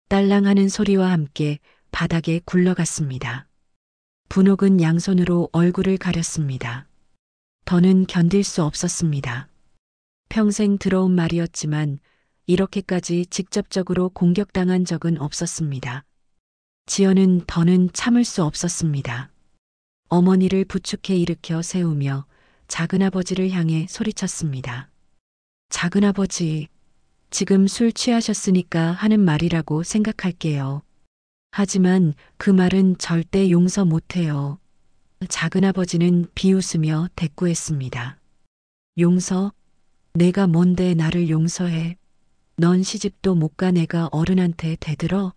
[SPEAKER 2] 딸랑하는 소리와 함께 바닥에 굴러갔습니다. 분옥은 양손으로 얼굴을 가렸습니다. 더는 견딜 수 없었습니다. 평생 들어온 말이었지만 이렇게까지 직접적으로 공격당한 적은 없었습니다. 지연은 더는 참을 수 없었습니다. 어머니를 부축해 일으켜 세우며 작은아버지를 향해 소리쳤습니다. 작은아버지, 지금 술 취하셨으니까 하는 말이라고 생각할게요. 하지만 그 말은 절대 용서 못해요. 작은아버지는 비웃으며 대꾸했습니다. 용서? 내가 뭔데 나를 용서해? 넌 시집도 못 가 내가 어른한테 대들어?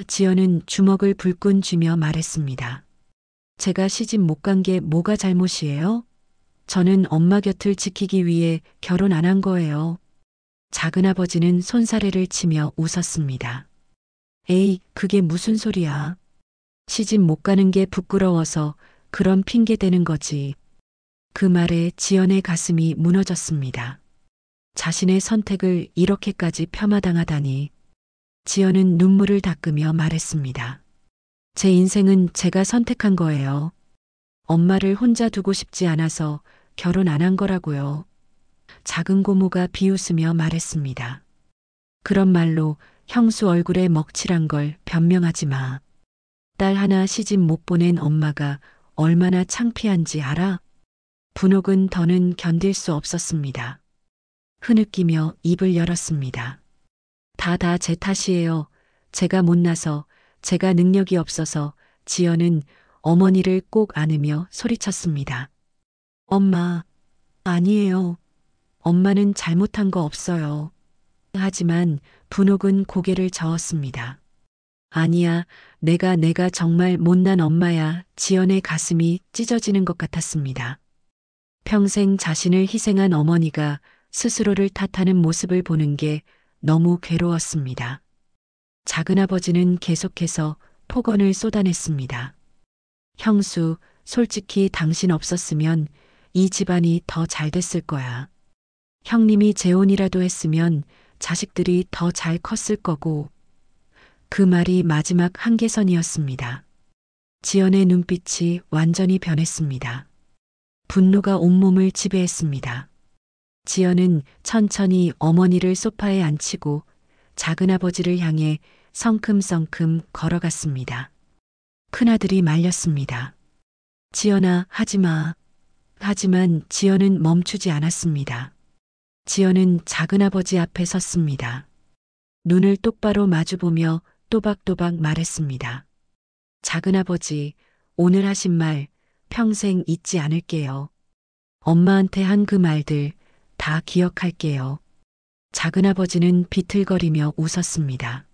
[SPEAKER 2] 지연은 주먹을 불끈 쥐며 말했습니다. 제가 시집 못 간 게 뭐가 잘못이에요? 저는 엄마 곁을 지키기 위해 결혼 안 한 거예요. 작은아버지는 손사래를 치며 웃었습니다. 에이, 그게 무슨 소리야. 시집 못 가는 게 부끄러워서 그런 핑계 대는 거지. 그 말에 지연의 가슴이 무너졌습니다. 자신의 선택을 이렇게까지 폄하당하다니. 지연은 눈물을 닦으며 말했습니다. 제 인생은 제가 선택한 거예요. 엄마를 혼자 두고 싶지 않아서 결혼 안 한 거라고요. 작은 고모가 비웃으며 말했습니다. 그런 말로 형수 얼굴에 먹칠한 걸 변명하지 마. 딸 하나 시집 못 보낸 엄마가 얼마나 창피한지 알아? 분옥은 더는 견딜 수 없었습니다. 흐느끼며 입을 열었습니다. 다 제 탓이에요. 제가 못나서, 제가 능력이 없어서. 지연은 어머니를 꼭 안으며 소리쳤습니다. 엄마, 아니에요. 엄마는 잘못한 거 없어요. 하지만 분옥은 고개를 저었습니다. 아니야, 내가 정말 못난 엄마야. 지연의 가슴이 찢어지는 것 같았습니다. 평생 자신을 희생한 어머니가 스스로를 탓하는 모습을 보는 게 너무 괴로웠습니다. 작은아버지는 계속해서 폭언을 쏟아냈습니다. 형수, 솔직히 당신 없었으면 이 집안이 더 잘 됐을 거야. 형님이 재혼이라도 했으면 자식들이 더 잘 컸을 거고. 그 말이 마지막 한계선이었습니다. 지연의 눈빛이 완전히 변했습니다. 분노가 온몸을 지배했습니다. 지연은 천천히 어머니를 소파에 앉히고 작은아버지를 향해 성큼성큼 걸어갔습니다. 큰아들이 말렸습니다. 지연아, 하지마. 하지만 지연은 멈추지 않았습니다. 지연은 작은아버지 앞에 섰습니다. 눈을 똑바로 마주보며 또박또박 말했습니다. 작은아버지, 오늘 하신 말 평생 잊지 않을게요. 엄마한테 한 그 말들 다 기억할게요. 작은아버지는 비틀거리며 웃었습니다.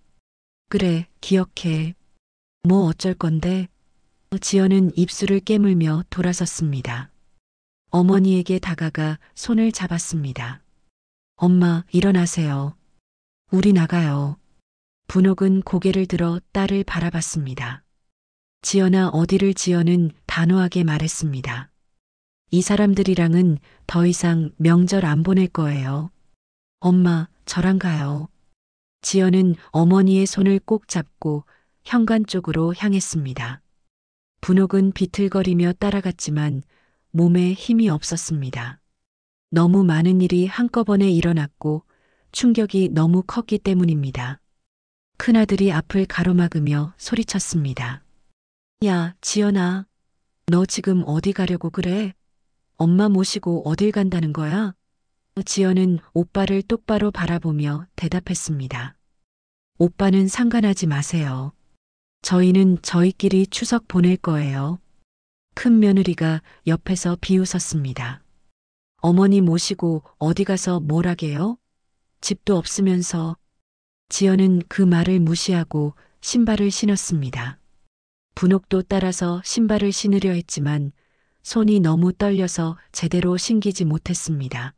[SPEAKER 2] 그래, 기억해. 뭐 어쩔 건데? 지연은 입술을 깨물며 돌아섰습니다. 어머니에게 다가가 손을 잡았습니다. 엄마, 일어나세요. 우리 나가요. 분옥은 고개를 들어 딸을 바라봤습니다. 지연아, 어디를? 지연은 단호하게 말했습니다. 이 사람들이랑은 더 이상 명절 안 보낼 거예요. 엄마, 저랑 가요. 지연은 어머니의 손을 꼭 잡고 현관 쪽으로 향했습니다. 분옥은 비틀거리며 따라갔지만 몸에 힘이 없었습니다. 너무 많은 일이 한꺼번에 일어났고 충격이 너무 컸기 때문입니다. 큰아들이 앞을 가로막으며 소리쳤습니다. 야, 지연아, 너 지금 어디 가려고 그래? 엄마 모시고 어딜 간다는 거야? 지연은 오빠를 똑바로 바라보며 대답했습니다. 오빠는 상관하지 마세요. 저희는 저희끼리 추석 보낼 거예요. 큰 며느리가 옆에서 비웃었습니다. 어머니 모시고 어디 가서 뭘 하게요? 집도 없으면서. 지연은 그 말을 무시하고 신발을 신었습니다. 분옥도 따라서 신발을 신으려 했지만 손이 너무 떨려서 제대로 신기지 못했습니다.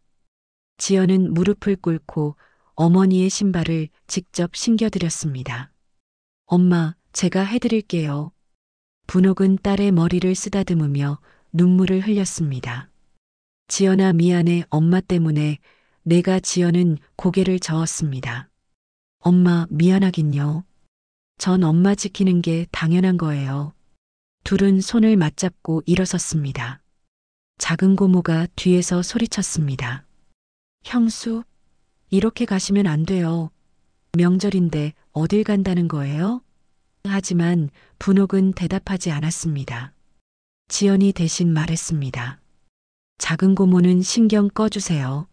[SPEAKER 2] 지연은 무릎을 꿇고 어머니의 신발을 직접 신겨드렸습니다. 엄마, 제가 해드릴게요. 분옥은 딸의 머리를 쓰다듬으며 눈물을 흘렸습니다. 지연아, 미안해. 엄마 때문에. 내가. 지연은 고개를 저었습니다. 엄마, 미안하긴요. 전 엄마 지키는 게 당연한 거예요. 둘은 손을 맞잡고 일어섰습니다. 작은 고모가 뒤에서 소리쳤습니다. 형수, 이렇게 가시면 안 돼요. 명절인데 어딜 간다는 거예요? 하지만 분옥은 대답하지 않았습니다. 지연이 대신 말했습니다. 작은 고모는 신경 꺼주세요.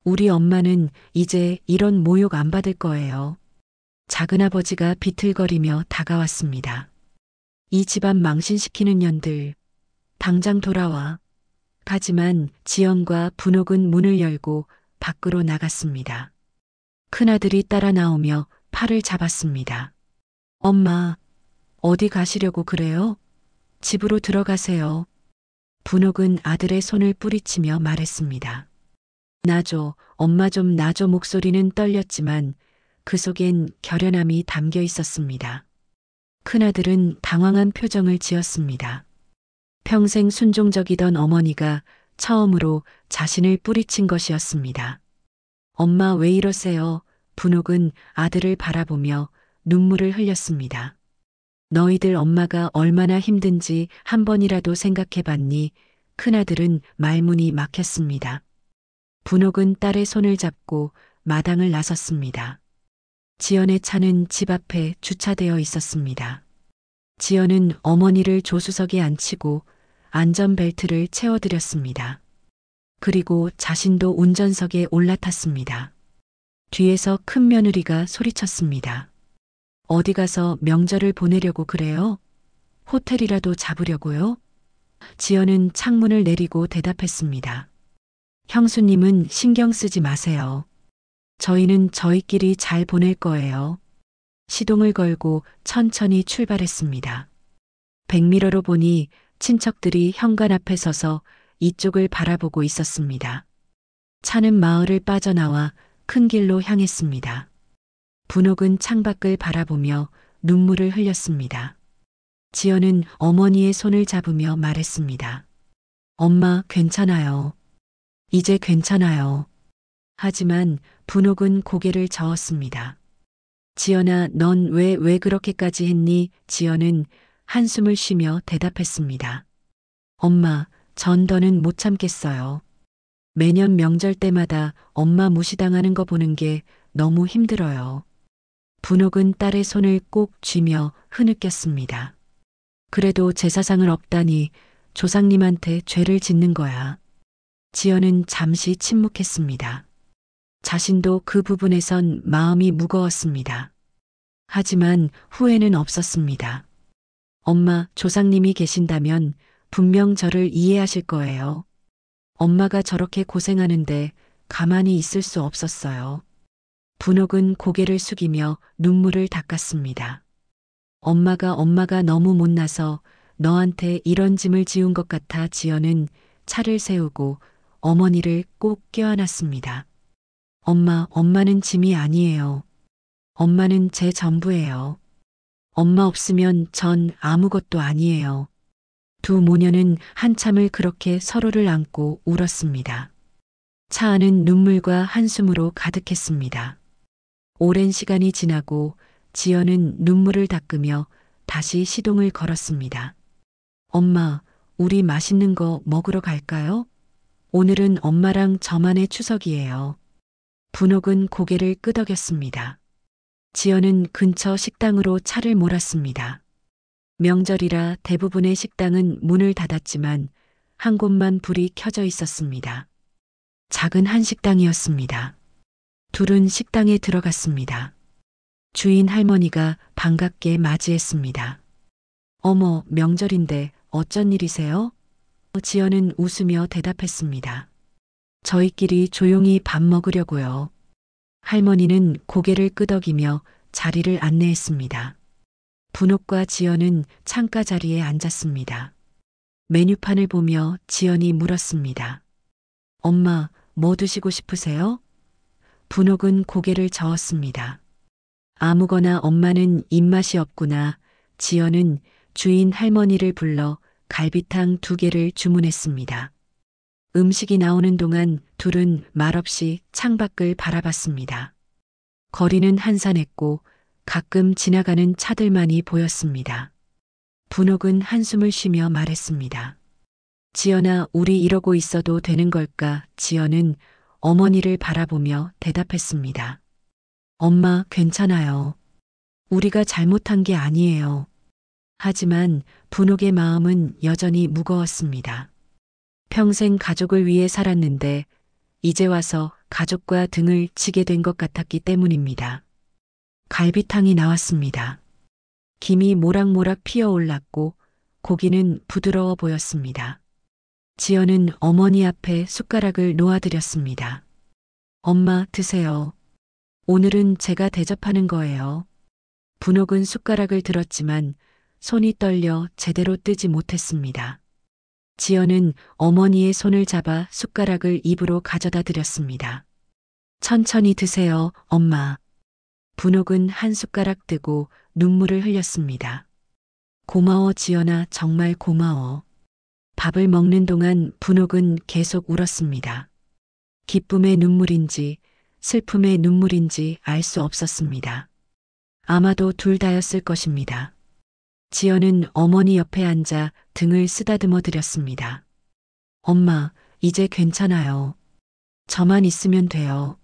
[SPEAKER 2] 우리 엄마는 이제 이런 모욕 안 받을 거예요. 작은아버지가 비틀거리며 다가왔습니다. 이 집안 망신시키는 년들, 당장 돌아와. 하지만 지연과 분옥은 문을 열고 밖으로 나갔습니다. 큰아들이 따라 나오며 팔을 잡았습니다. 엄마, 어디 가시려고 그래요? 집으로 들어가세요. 분옥은 아들의 손을 뿌리치며 말했습니다. 나줘, 엄마 좀 나줘. 목소리는 떨렸지만 그 속엔 결연함이 담겨 있었습니다. 큰아들은 당황한 표정을 지었습니다. 평생 순종적이던 어머니가 처음으로 자신을 뿌리친 것이었습니다. 엄마 왜 이러세요? 분옥은 아들을 바라보며 눈물을 흘렸습니다. 너희들 엄마가 얼마나 힘든지 한 번이라도 생각해 봤니? 큰아들은 말문이 막혔습니다. 분옥은 딸의 손을 잡고 마당을 나섰습니다. 지연의 차는 집 앞에 주차되어 있었습니다. 지연은 어머니를 조수석에 앉히고 안전벨트를 채워드렸습니다. 그리고 자신도 운전석에 올라탔습니다. 뒤에서 큰 며느리가 소리쳤습니다. 어디 가서 명절을 보내려고 그래요? 호텔이라도 잡으려고요? 지연은 창문을 내리고 대답했습니다. 형수님은 신경 쓰지 마세요. 저희는 저희끼리 잘 보낼 거예요. 시동을 걸고 천천히 출발했습니다. 백미러로 보니 친척들이 현관 앞에 서서 이쪽을 바라보고 있었습니다. 차는 마을을 빠져나와 큰 길로 향했습니다. 분옥은 창밖을 바라보며 눈물을 흘렸습니다. 지연은 어머니의 손을 잡으며 말했습니다. 엄마, 괜찮아요. 이제 괜찮아요. 하지만 분옥은 고개를 저었습니다. 지연아, 넌 왜 그렇게까지 했니? 지연은 한숨을 쉬며 대답했습니다. 엄마, 전 더는 못 참겠어요. 매년 명절 때마다 엄마 무시당하는 거 보는 게 너무 힘들어요. 분옥은 딸의 손을 꼭 쥐며 흐느꼈습니다. 그래도 제사상을 업다니 조상님한테 죄를 짓는 거야. 지연은 잠시 침묵했습니다. 자신도 그 부분에선 마음이 무거웠습니다. 하지만 후회는 없었습니다. 엄마, 조상님이 계신다면 분명 저를 이해하실 거예요. 엄마가 저렇게 고생하는데 가만히 있을 수 없었어요. 분옥은 고개를 숙이며 눈물을 닦았습니다. 엄마가 너무 못나서 너한테 이런 짐을 지운 것 같아. 지연은 차를 세우고 어머니를 꼭 껴안았습니다. 엄마는 짐이 아니에요. 엄마는 제 전부예요. 엄마 없으면 전 아무것도 아니에요. 두 모녀는 한참을 그렇게 서로를 안고 울었습니다. 차 안은 눈물과 한숨으로 가득했습니다. 오랜 시간이 지나고 지연은 눈물을 닦으며 다시 시동을 걸었습니다. 엄마, 우리 맛있는 거 먹으러 갈까요? 오늘은 엄마랑 저만의 추석이에요. 분옥은 고개를 끄덕였습니다. 지연은 근처 식당으로 차를 몰았습니다. 명절이라 대부분의 식당은 문을 닫았지만 한 곳만 불이 켜져 있었습니다. 작은 한식당이었습니다. 둘은 식당에 들어갔습니다. 주인 할머니가 반갑게 맞이했습니다. 어머, 명절인데 어쩐 일이세요? 지연은 웃으며 대답했습니다. 저희끼리 조용히 밥 먹으려고요. 할머니는 고개를 끄덕이며 자리를 안내했습니다. 분옥과 지연은 창가 자리에 앉았습니다. 메뉴판을 보며 지연이 물었습니다. 엄마, 뭐 드시고 싶으세요? 분옥은 고개를 저었습니다. 아무거나. 엄마는 입맛이 없구나. 지연은 주인 할머니를 불러 갈비탕 2개를 주문했습니다. 음식이 나오는 동안 둘은 말없이 창밖을 바라봤습니다. 거리는 한산했고 가끔 지나가는 차들만이 보였습니다. 분옥은 한숨을 쉬며 말했습니다. 지연아, 우리 이러고 있어도 되는 걸까? 지연은 어머니를 바라보며 대답했습니다. 엄마, 괜찮아요. 우리가 잘못한 게 아니에요. 하지만 분옥의 마음은 여전히 무거웠습니다. 평생 가족을 위해 살았는데 이제 와서 가족과 등을 치게 된 것 같았기 때문입니다. 갈비탕이 나왔습니다. 김이 모락모락 피어올랐고 고기는 부드러워 보였습니다. 지연은 어머니 앞에 숟가락을 놓아드렸습니다. 엄마, 드세요. 오늘은 제가 대접하는 거예요. 분옥은 숟가락을 들었지만 손이 떨려 제대로 뜨지 못했습니다. 지연은 어머니의 손을 잡아 숟가락을 입으로 가져다 드렸습니다. 천천히 드세요, 엄마. 분옥은 한 숟가락 뜨고 눈물을 흘렸습니다. 고마워, 지연아, 정말 고마워. 밥을 먹는 동안 분옥은 계속 울었습니다. 기쁨의 눈물인지 슬픔의 눈물인지 알 수 없었습니다. 아마도 둘 다였을 것입니다. 지연은 어머니 옆에 앉아 등을 쓰다듬어 드렸습니다. 엄마, 이제 괜찮아요. 저만 있으면 돼요.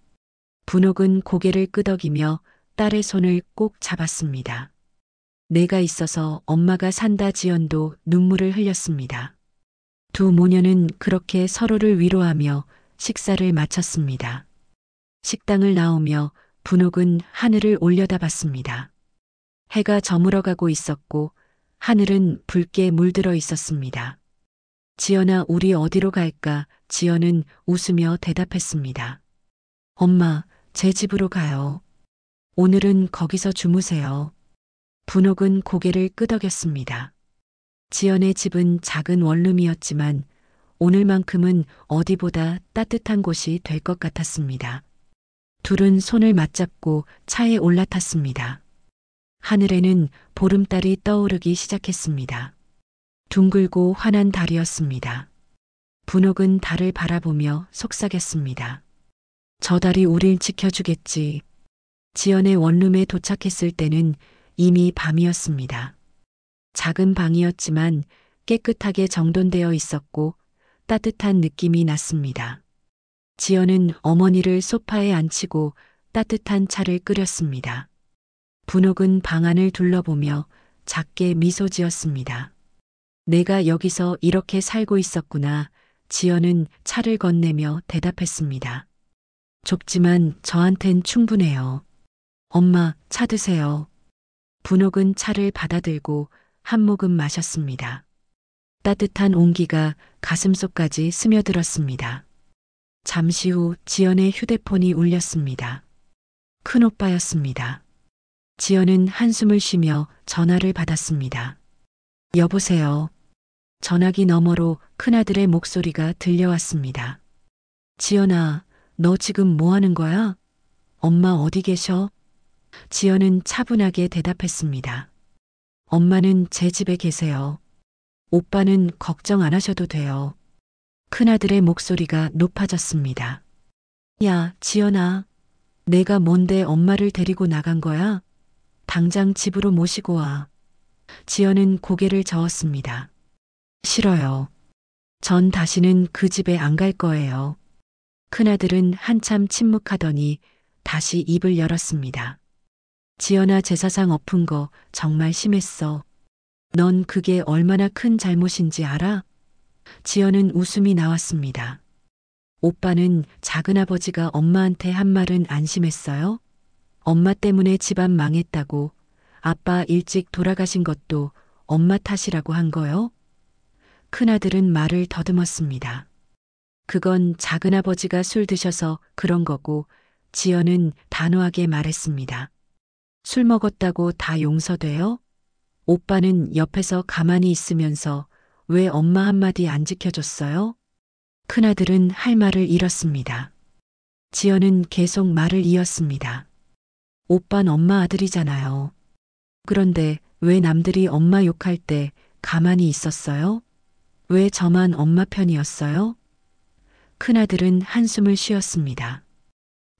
[SPEAKER 2] 분옥은 고개를 끄덕이며 딸의 손을 꼭 잡았습니다. 내가 있어서 엄마가 산다. 지연도 눈물을 흘렸습니다. 두 모녀는 그렇게 서로를 위로하며 식사를 마쳤습니다. 식당을 나오며 분옥은 하늘을 올려다봤습니다. 해가 저물어가고 있었고 하늘은 붉게 물들어 있었습니다. 지연아, 우리 어디로 갈까? 지연은 웃으며 대답했습니다. 엄마, 제 집으로 가요. 오늘은 거기서 주무세요. 분옥은 고개를 끄덕였습니다. 지연의 집은 작은 원룸이었지만 오늘만큼은 어디보다 따뜻한 곳이 될 것 같았습니다. 둘은 손을 맞잡고 차에 올라탔습니다. 하늘에는 보름달이 떠오르기 시작했습니다. 둥글고 환한 달이었습니다. 분옥은 달을 바라보며 속삭였습니다. 저 달이 우릴 지켜주겠지. 지연의 원룸에 도착했을 때는 이미 밤이었습니다. 작은 방이었지만 깨끗하게 정돈되어 있었고 따뜻한 느낌이 났습니다. 지연은 어머니를 소파에 앉히고 따뜻한 차를 끓였습니다. 분옥은 방 안을 둘러보며 작게 미소 지었습니다. 내가 여기서 이렇게 살고 있었구나. 지연은 차를 건네며 대답했습니다. 좁지만 저한텐 충분해요. 엄마, 차 드세요. 분옥은 차를 받아들고 한 모금 마셨습니다. 따뜻한 온기가 가슴속까지 스며들었습니다. 잠시 후 지연의 휴대폰이 울렸습니다. 큰오빠였습니다. 지연은 한숨을 쉬며 전화를 받았습니다. 여보세요. 전화기 너머로 큰아들의 목소리가 들려왔습니다. 지연아, 너 지금 뭐 하는 거야? 엄마 어디 계셔? 지연은 차분하게 대답했습니다. 엄마는 제 집에 계세요. 오빠는 걱정 안 하셔도 돼요. 큰아들의 목소리가 높아졌습니다. 야, 지연아. 내가 뭔데 엄마를 데리고 나간 거야? 당장 집으로 모시고 와. 지연은 고개를 저었습니다. 싫어요. 전 다시는 그 집에 안 갈 거예요. 큰아들은 한참 침묵하더니 다시 입을 열었습니다. 지연아, 제사상 엎은 거 정말 심했어. 넌 그게 얼마나 큰 잘못인지 알아? 지연은 웃음이 나왔습니다. 오빠는 작은아버지가 엄마한테 한 말은 안 심했어요? 엄마 때문에 집안 망했다고, 아빠 일찍 돌아가신 것도 엄마 탓이라고 한 거요? 큰아들은 말을 더듬었습니다. 그건 작은아버지가 술 드셔서 그런 거고, 지연은 단호하게 말했습니다. 술 먹었다고 다 용서돼요? 오빠는 옆에서 가만히 있으면서 왜 엄마 한마디 안 지켜줬어요? 큰아들은 할 말을 잃었습니다. 지연은 계속 말을 이었습니다. 오빤 엄마 아들이잖아요. 그런데 왜 남들이 엄마 욕할 때 가만히 있었어요? 왜 저만 엄마 편이었어요? 큰아들은 한숨을 쉬었습니다.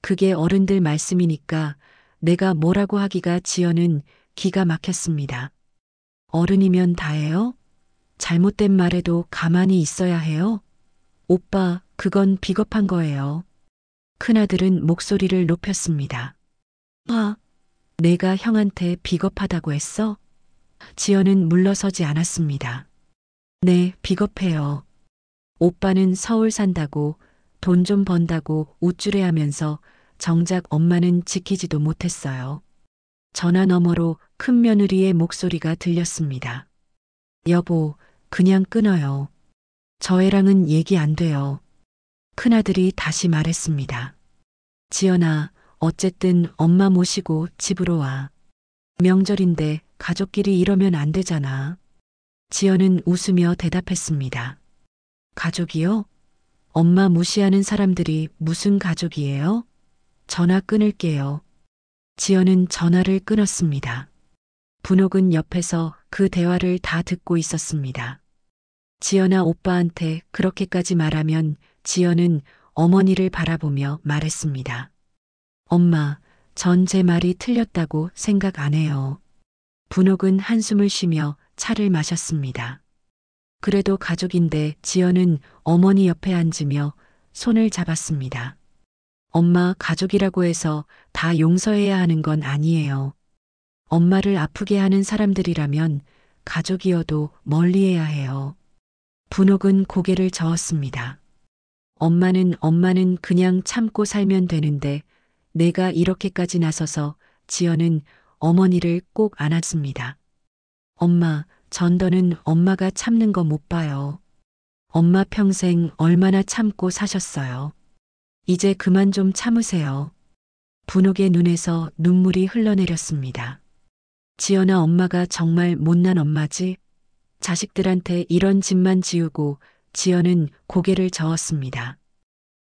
[SPEAKER 2] 그게 어른들 말씀이니까 내가 뭐라고 하기가. 지연은 기가 막혔습니다. 어른이면 다해요? 잘못된 말에도 가만히 있어야 해요? 오빠, 그건 비겁한 거예요. 큰아들은 목소리를 높였습니다. 내가 형한테 비겁하다고 했어? 지연은 물러서지 않았습니다. 네, 비겁해요. 오빠는 서울 산다고 돈 좀 번다고 우쭐해하면서 정작 엄마는 지키지도 못했어요. 전화 너머로 큰 며느리의 목소리가 들렸습니다. 여보, 그냥 끊어요. 저 애랑은 얘기 안 돼요. 큰아들이 다시 말했습니다. 지연아, 어쨌든 엄마 모시고 집으로 와. 명절인데 가족끼리 이러면 안 되잖아. 지연은 웃으며 대답했습니다. 가족이요? 엄마 무시하는 사람들이 무슨 가족이에요? 전화 끊을게요. 지연은 전화를 끊었습니다. 분옥은 옆에서 그 대화를 다 듣고 있었습니다. 지연아, 오빠한테 그렇게까지 말하면 지연은 어머니를 바라보며 말했습니다. 엄마, 전 제 말이 틀렸다고 생각 안 해요. 분옥은 한숨을 쉬며 차를 마셨습니다. 그래도 가족인데 지연은 어머니 옆에 앉으며 손을 잡았습니다. 엄마, 가족이라고 해서 다 용서해야 하는 건 아니에요. 엄마를 아프게 하는 사람들이라면 가족이어도 멀리해야 해요. 분옥은 고개를 저었습니다. 엄마는 그냥 참고 살면 되는데 내가 이렇게까지 나서서 지연은 어머니를 꼭 안았습니다. 엄마, 전 더는 엄마가 참는 거 못 봐요. 엄마 평생 얼마나 참고 사셨어요. 이제 그만 좀 참으세요. 분옥의 눈에서 눈물이 흘러내렸습니다. 지연아, 엄마가 정말 못난 엄마지? 자식들한테 이런 짓만 지우고 지연은 고개를 저었습니다.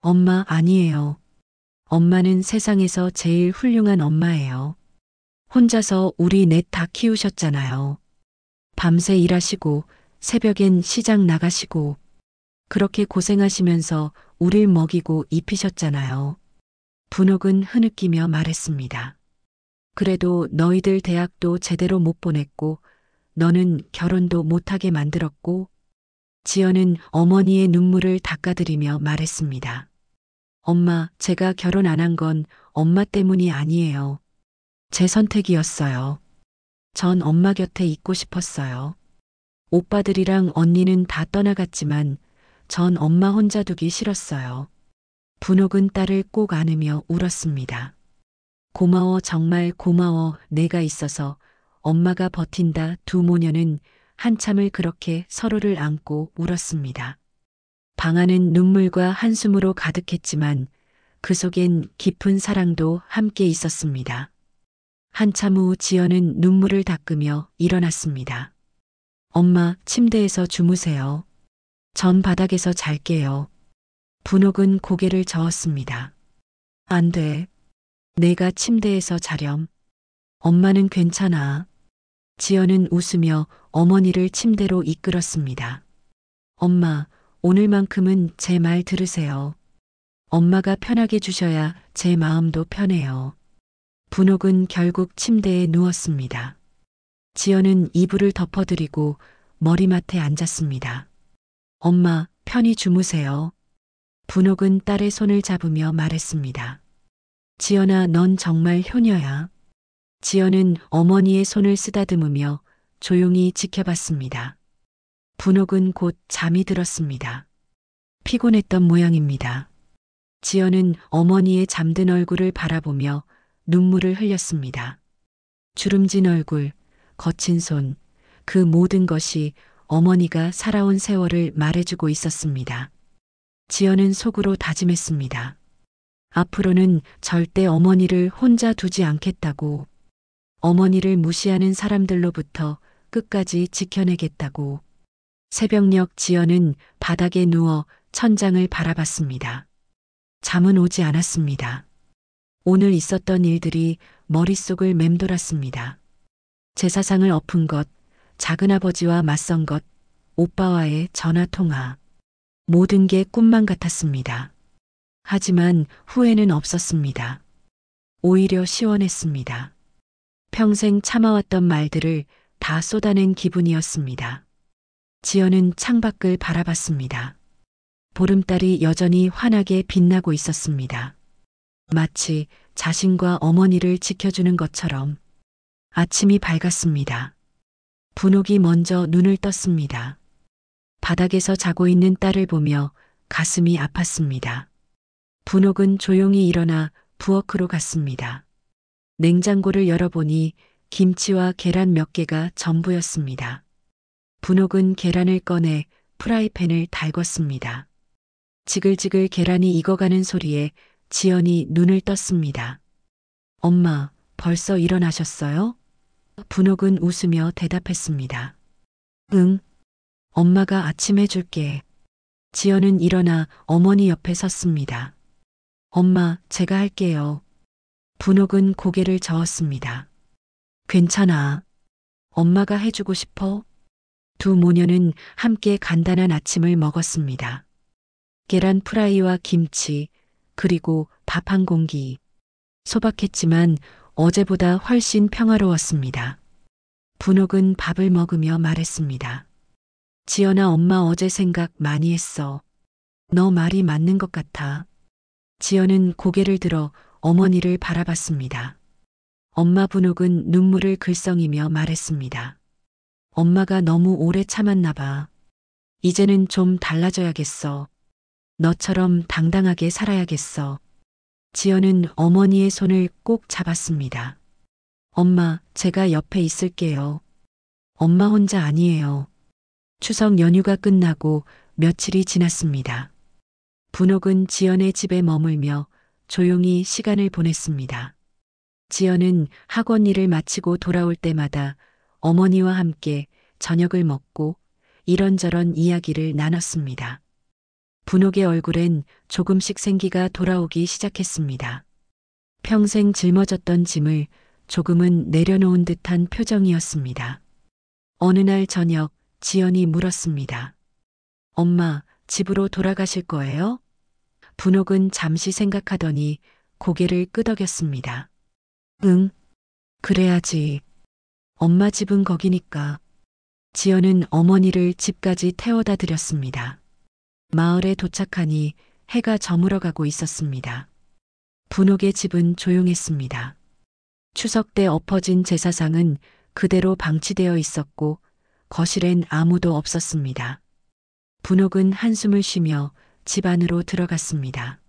[SPEAKER 2] 엄마, 아니에요. 엄마는 세상에서 제일 훌륭한 엄마예요. 혼자서 우리 넷 다 키우셨잖아요. 밤새 일하시고 새벽엔 시장 나가시고 그렇게 고생하시면서 우릴 먹이고 입히셨잖아요. 분옥은 흐느끼며 말했습니다. 그래도 너희들 대학도 제대로 못 보냈고 너는 결혼도 못하게 만들었고. 지연은 어머니의 눈물을 닦아드리며 말했습니다. 엄마, 제가 결혼 안 한 건 엄마 때문이 아니에요. 제 선택이었어요. 전 엄마 곁에 있고 싶었어요. 오빠들이랑 언니는 다 떠나갔지만 전 엄마 혼자 두기 싫었어요. 분옥은 딸을 꼭 안으며 울었습니다. 고마워, 정말 고마워. 내가 있어서 엄마가 버틴다. 두 모녀는 한참을 그렇게 서로를 안고 울었습니다. 방 안은 눈물과 한숨으로 가득했지만 그 속엔 깊은 사랑도 함께 있었습니다. 한참 후 지연은 눈물을 닦으며 일어났습니다. 엄마, 침대에서 주무세요. 전 바닥에서 잘게요. 분옥은 고개를 저었습니다. 안 돼. 내가 침대에서 자렴. 엄마는 괜찮아. 지연은 웃으며 어머니를 침대로 이끌었습니다. 엄마, 오늘만큼은 제 말 들으세요. 엄마가 편하게 주셔야 제 마음도 편해요. 분옥은 결국 침대에 누웠습니다. 지연은 이불을 덮어드리고 머리맡에 앉았습니다. 엄마, 편히 주무세요. 분옥은 딸의 손을 잡으며 말했습니다. 지연아, 넌 정말 효녀야. 지연은 어머니의 손을 쓰다듬으며 조용히 지켜봤습니다. 분옥은 곧 잠이 들었습니다. 피곤했던 모양입니다. 지연은 어머니의 잠든 얼굴을 바라보며 눈물을 흘렸습니다. 주름진 얼굴, 거친 손, 그 모든 것이 어머니가 살아온 세월을 말해주고 있었습니다. 지연은 속으로 다짐했습니다. 앞으로는 절대 어머니를 혼자 두지 않겠다고. 어머니를 무시하는 사람들로부터 끝까지 지켜내겠다고. 새벽녘 지연은 바닥에 누워 천장을 바라봤습니다. 잠은 오지 않았습니다. 오늘 있었던 일들이 머릿속을 맴돌았습니다. 제사상을 엎은 것, 작은아버지와 맞선 것, 오빠와의 전화통화. 모든 게 꿈만 같았습니다. 하지만 후회는 없었습니다. 오히려 시원했습니다. 평생 참아왔던 말들을 다 쏟아낸 기분이었습니다. 지연은 창밖을 바라봤습니다. 보름달이 여전히 환하게 빛나고 있었습니다. 마치 자신과 어머니를 지켜주는 것처럼 아침이 밝았습니다. 분옥이 먼저 눈을 떴습니다. 바닥에서 자고 있는 딸을 보며 가슴이 아팠습니다. 분옥은 조용히 일어나 부엌으로 갔습니다. 냉장고를 열어보니 김치와 계란 몇 개가 전부였습니다. 분옥은 계란을 꺼내 프라이팬을 달궜습니다. 지글지글 계란이 익어가는 소리에 지연이 눈을 떴습니다. 엄마, 벌써 일어나셨어요? 분옥은 웃으며 대답했습니다. 응, 엄마가 아침 해줄게. 지연은 일어나 어머니 옆에 섰습니다. 엄마, 제가 할게요. 분옥은 고개를 저었습니다. 괜찮아. 엄마가 해주고 싶어? 두 모녀는 함께 간단한 아침을 먹었습니다. 계란 프라이와 김치, 그리고 밥 한 공기. 소박했지만 어제보다 훨씬 평화로웠습니다. 분옥은 밥을 먹으며 말했습니다. 지연아, 엄마 어제 생각 많이 했어. 너 말이 맞는 것 같아. 지연은 고개를 들어 어머니를 바라봤습니다. 엄마. 분옥은 눈물을 글썽이며 말했습니다. 엄마가 너무 오래 참았나 봐. 이제는 좀 달라져야겠어. 너처럼 당당하게 살아야겠어. 지연은 어머니의 손을 꼭 잡았습니다. 엄마, 제가 옆에 있을게요. 엄마 혼자 아니에요. 추석 연휴가 끝나고 며칠이 지났습니다. 분옥은 지연의 집에 머물며 조용히 시간을 보냈습니다. 지연은 학원 일을 마치고 돌아올 때마다 어머니와 함께 저녁을 먹고 이런저런 이야기를 나눴습니다. 분옥의 얼굴엔 조금씩 생기가 돌아오기 시작했습니다. 평생 짊어졌던 짐을 조금은 내려놓은 듯한 표정이었습니다. 어느 날 저녁 지연이 물었습니다. 엄마, 집으로 돌아가실 거예요? 분옥은 잠시 생각하더니 고개를 끄덕였습니다. 응, 그래야지. 엄마 집은 거기니까. 지연은 어머니를 집까지 태워다 드렸습니다. 마을에 도착하니 해가 저물어가고 있었습니다. 분옥의 집은 조용했습니다. 추석 때 엎어진 제사상은 그대로 방치되어 있었고 거실엔 아무도 없었습니다. 분옥은 한숨을 쉬며 집 안으로 들어갔습니다.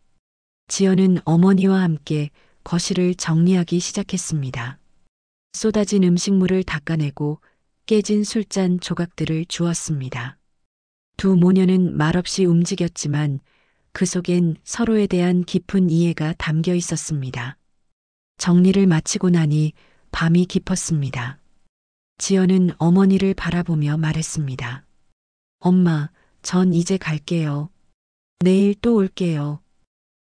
[SPEAKER 2] 지연은 어머니와 함께 거실을 정리하기 시작했습니다. 쏟아진 음식물을 닦아내고 깨진 술잔 조각들을 주웠습니다. 두 모녀는 말없이 움직였지만 그 속엔 서로에 대한 깊은 이해가 담겨 있었습니다. 정리를 마치고 나니 밤이 깊었습니다. 지연은 어머니를 바라보며 말했습니다. 엄마, 전 이제 갈게요. 내일 또 올게요.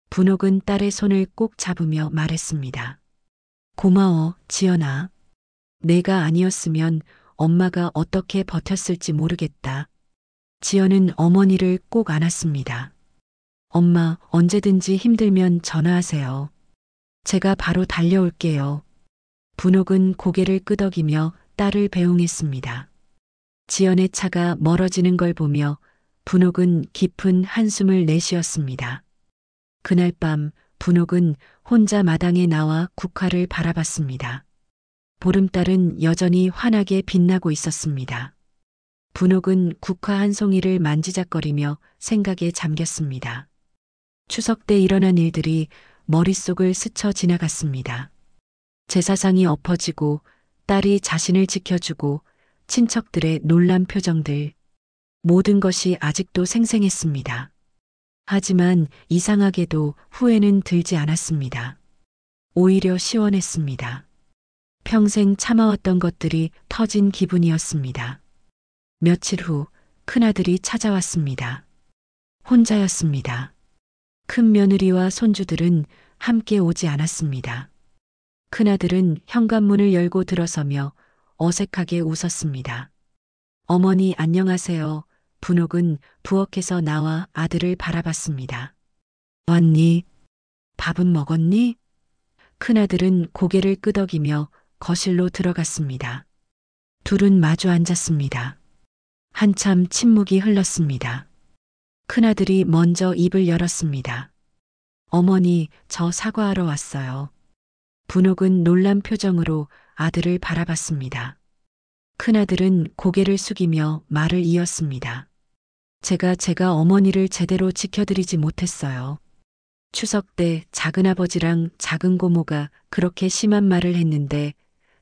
[SPEAKER 2] 분옥은 딸의 손을 꼭 잡으며 말했습니다. 고마워, 지연아. 내가 아니었으면 엄마가 어떻게 버텼을지 모르겠다. 지연은 어머니를 꼭 안았습니다. 엄마, 언제든지 힘들면 전화하세요. 제가 바로 달려올게요. 분옥은 고개를 끄덕이며 딸을 배웅했습니다. 지연의 차가 멀어지는 걸 보며 분옥은 깊은 한숨을 내쉬었습니다. 그날 밤 분옥은 혼자 마당에 나와 국화를 바라봤습니다. 보름달은 여전히 환하게 빛나고 있었습니다. 분옥은 국화 한 송이를 만지작거리며 생각에 잠겼습니다. 추석 때 일어난 일들이 머릿속을 스쳐 지나갔습니다. 제사상이 엎어지고 딸이 자신을 지켜주고 친척들의 놀란 표정들. 모든 것이 아직도 생생했습니다. 하지만 이상하게도 후회는 들지 않았습니다. 오히려 시원했습니다. 평생 참아왔던 것들이 터진 기분이었습니다. 며칠 후 큰아들이 찾아왔습니다. 혼자였습니다. 큰 며느리와 손주들은 함께 오지 않았습니다. 큰아들은 현관문을 열고 들어서며 어색하게 웃었습니다. 어머니 안녕하세요. 분옥은 부엌에서 나와 아들을 바라봤습니다. 왔니? 밥은 먹었니? 큰아들은 고개를 끄덕이며 거실로 들어갔습니다. 둘은 마주 앉았습니다. 한참 침묵이 흘렀습니다. 큰아들이 먼저 입을 열었습니다. 어머니, 저 사과하러 왔어요. 분옥은 놀란 표정으로 아들을 바라봤습니다. 큰아들은 고개를 숙이며 말을 이었습니다. 제가 어머니를 제대로 지켜드리지 못했어요. 추석 때 작은아버지랑 작은 고모가 그렇게 심한 말을 했는데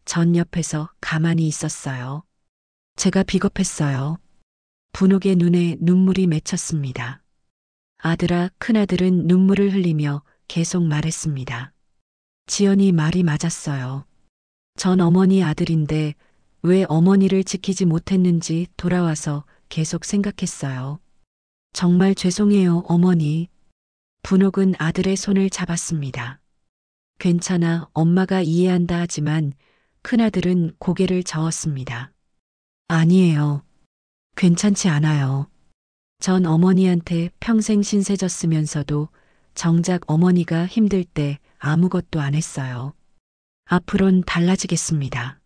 [SPEAKER 2] 전 옆에서 가만히 있었어요. 제가 비겁했어요. 분옥의 눈에 눈물이 맺혔습니다. 아들아, 큰아들은 눈물을 흘리며 계속 말했습니다. 지연이 말이 맞았어요. 전 어머니 아들인데 왜 어머니를 지키지 못했는지 돌아와서 계속 생각했어요. 정말 죄송해요, 어머니. 분옥은 아들의 손을 잡았습니다. 괜찮아, 엄마가 이해한다 하지만 큰아들은 고개를 저었습니다. 아니에요. 괜찮지 않아요. 전 어머니한테 평생 신세졌으면서도 정작 어머니가 힘들 때 아무것도 안 했어요. 앞으론 달라지겠습니다.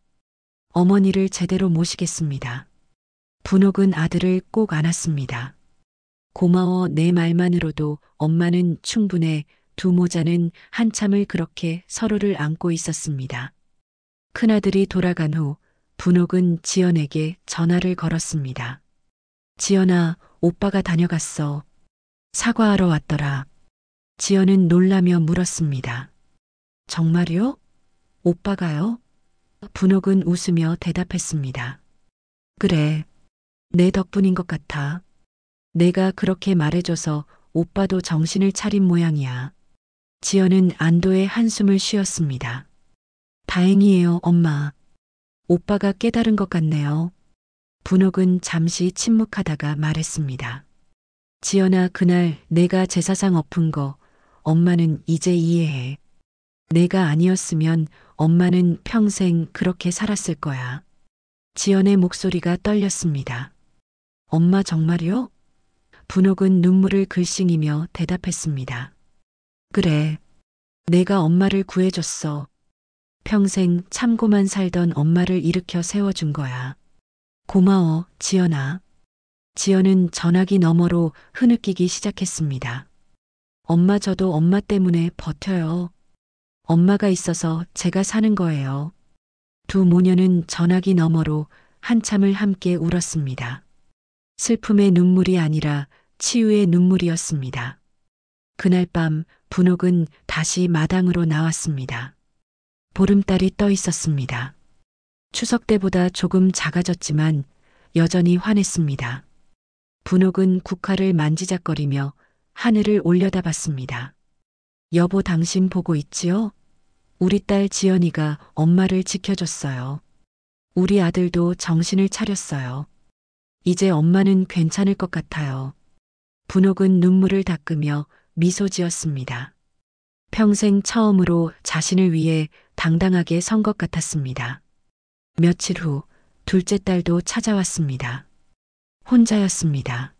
[SPEAKER 2] 어머니를 제대로 모시겠습니다. 분옥은 아들을 꼭 안았습니다. 고마워, 내 말만으로도 엄마는 충분해. 두 모자는 한참을 그렇게 서로를 안고 있었습니다. 큰아들이 돌아간 후 분옥은 지연에게 전화를 걸었습니다. 지연아, 오빠가 다녀갔어. 사과하러 왔더라. 지연은 놀라며 물었습니다. 정말요? 오빠가요? 분옥은 웃으며 대답했습니다. 그래. 내 덕분인 것 같아. 내가 그렇게 말해줘서 오빠도 정신을 차린 모양이야. 지연은 안도의 한숨을 쉬었습니다. 다행이에요, 엄마. 오빠가 깨달은 것 같네요. 분옥은 잠시 침묵하다가 말했습니다. 지연아, 그날 내가 제사상 엎은 거 엄마는 이제 이해해. 내가 아니었으면 엄마는 평생 그렇게 살았을 거야. 지연의 목소리가 떨렸습니다. 엄마 정말요? 분옥은 눈물을 글썽이며 대답했습니다. 그래. 내가 엄마를 구해줬어. 평생 참고만 살던 엄마를 일으켜 세워준 거야. 고마워, 지연아. 지연은 전화기 너머로 흐느끼기 시작했습니다. 엄마, 저도 엄마 때문에 버텨요. 엄마가 있어서 제가 사는 거예요. 두 모녀는 전화기 너머로 한참을 함께 울었습니다. 슬픔의 눈물이 아니라 치유의 눈물이었습니다. 그날 밤 분옥은 다시 마당으로 나왔습니다. 보름달이 떠 있었습니다. 추석 때보다 조금 작아졌지만 여전히 환했습니다. 분옥은 국화를 만지작거리며 하늘을 올려다봤습니다. 여보, 당신 보고 있지요? 우리 딸 지연이가 엄마를 지켜줬어요. 우리 아들도 정신을 차렸어요. 이제 엄마는 괜찮을 것 같아요. 분옥은 눈물을 닦으며 미소 지었습니다. 평생 처음으로 자신을 위해 당당하게 선 것 같았습니다. 며칠 후 둘째 딸도 찾아왔습니다. 혼자였습니다.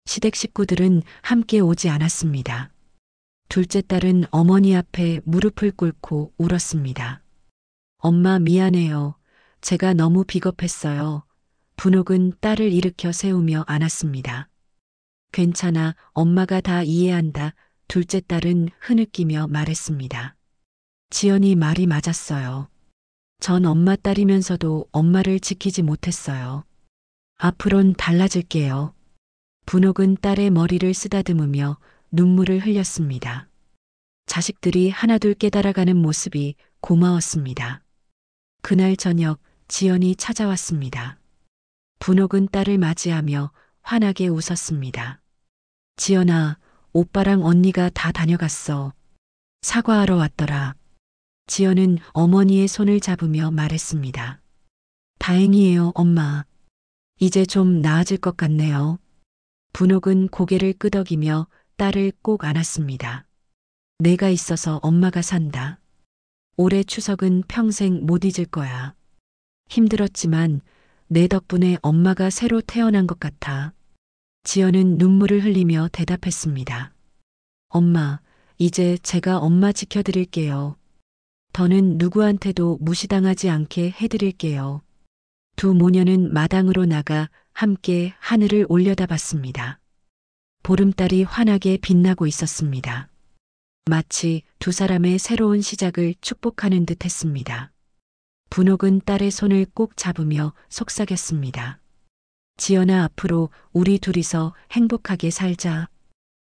[SPEAKER 2] 시댁 식구들은 함께 오지 않았습니다. 둘째 딸은 어머니 앞에 무릎을 꿇고 울었습니다. 엄마, 미안해요. 제가 너무 비겁했어요. 분옥은 딸을 일으켜 세우며 안았습니다. 괜찮아, 엄마가 다 이해한다. 둘째 딸은 흐느끼며 말했습니다. 지연이 말이 맞았어요. 전 엄마 딸이면서도 엄마를 지키지 못했어요. 앞으론 달라질게요. 분옥은 딸의 머리를 쓰다듬으며 눈물을 흘렸습니다. 자식들이 하나둘 깨달아가는 모습이 고마웠습니다. 그날 저녁 지연이 찾아왔습니다. 분옥은 딸을 맞이하며 환하게 웃었습니다. 지연아, 오빠랑 언니가 다 다녀갔어. 사과하러 왔더라. 지연은 어머니의 손을 잡으며 말했습니다. 다행이에요, 엄마. 이제 좀 나아질 것 같네요. 분옥은 고개를 끄덕이며 딸을 꼭 안았습니다. 내가 있어서 엄마가 산다. 올해 추석은 평생 못 잊을 거야. 힘들었지만 내 덕분에 엄마가 새로 태어난 것 같아. 지연은 눈물을 흘리며 대답했습니다. 엄마, 이제 제가 엄마 지켜드릴게요. 더는 누구한테도 무시당하지 않게 해드릴게요. 두 모녀는 마당으로 나가 함께 하늘을 올려다봤습니다. 보름달이 환하게 빛나고 있었습니다. 마치 두 사람의 새로운 시작을 축복하는 듯 했습니다. 분옥은 딸의 손을 꼭 잡으며 속삭였습니다. 지연아, 앞으로 우리 둘이서 행복하게 살자.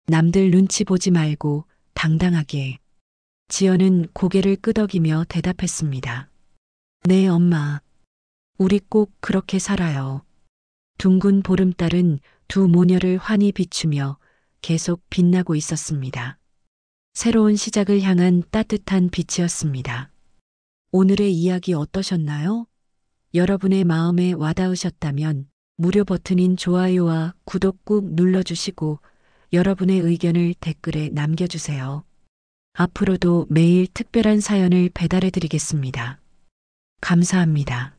[SPEAKER 2] 남들 눈치 보지 말고 당당하게. 지연은 고개를 끄덕이며 대답했습니다. 네, 엄마. 우리 꼭 그렇게 살아요. 둥근 보름달은 두 모녀를 환히 비추며 계속 빛나고 있었습니다. 새로운 시작을 향한 따뜻한 빛이었습니다. 오늘의 이야기 어떠셨나요? 여러분의 마음에 와닿으셨다면 무료 버튼인 좋아요와 구독 꾹 눌러주시고 여러분의 의견을 댓글에 남겨주세요. 앞으로도 매일 특별한 사연을 배달해 드리겠습니다. 감사합니다.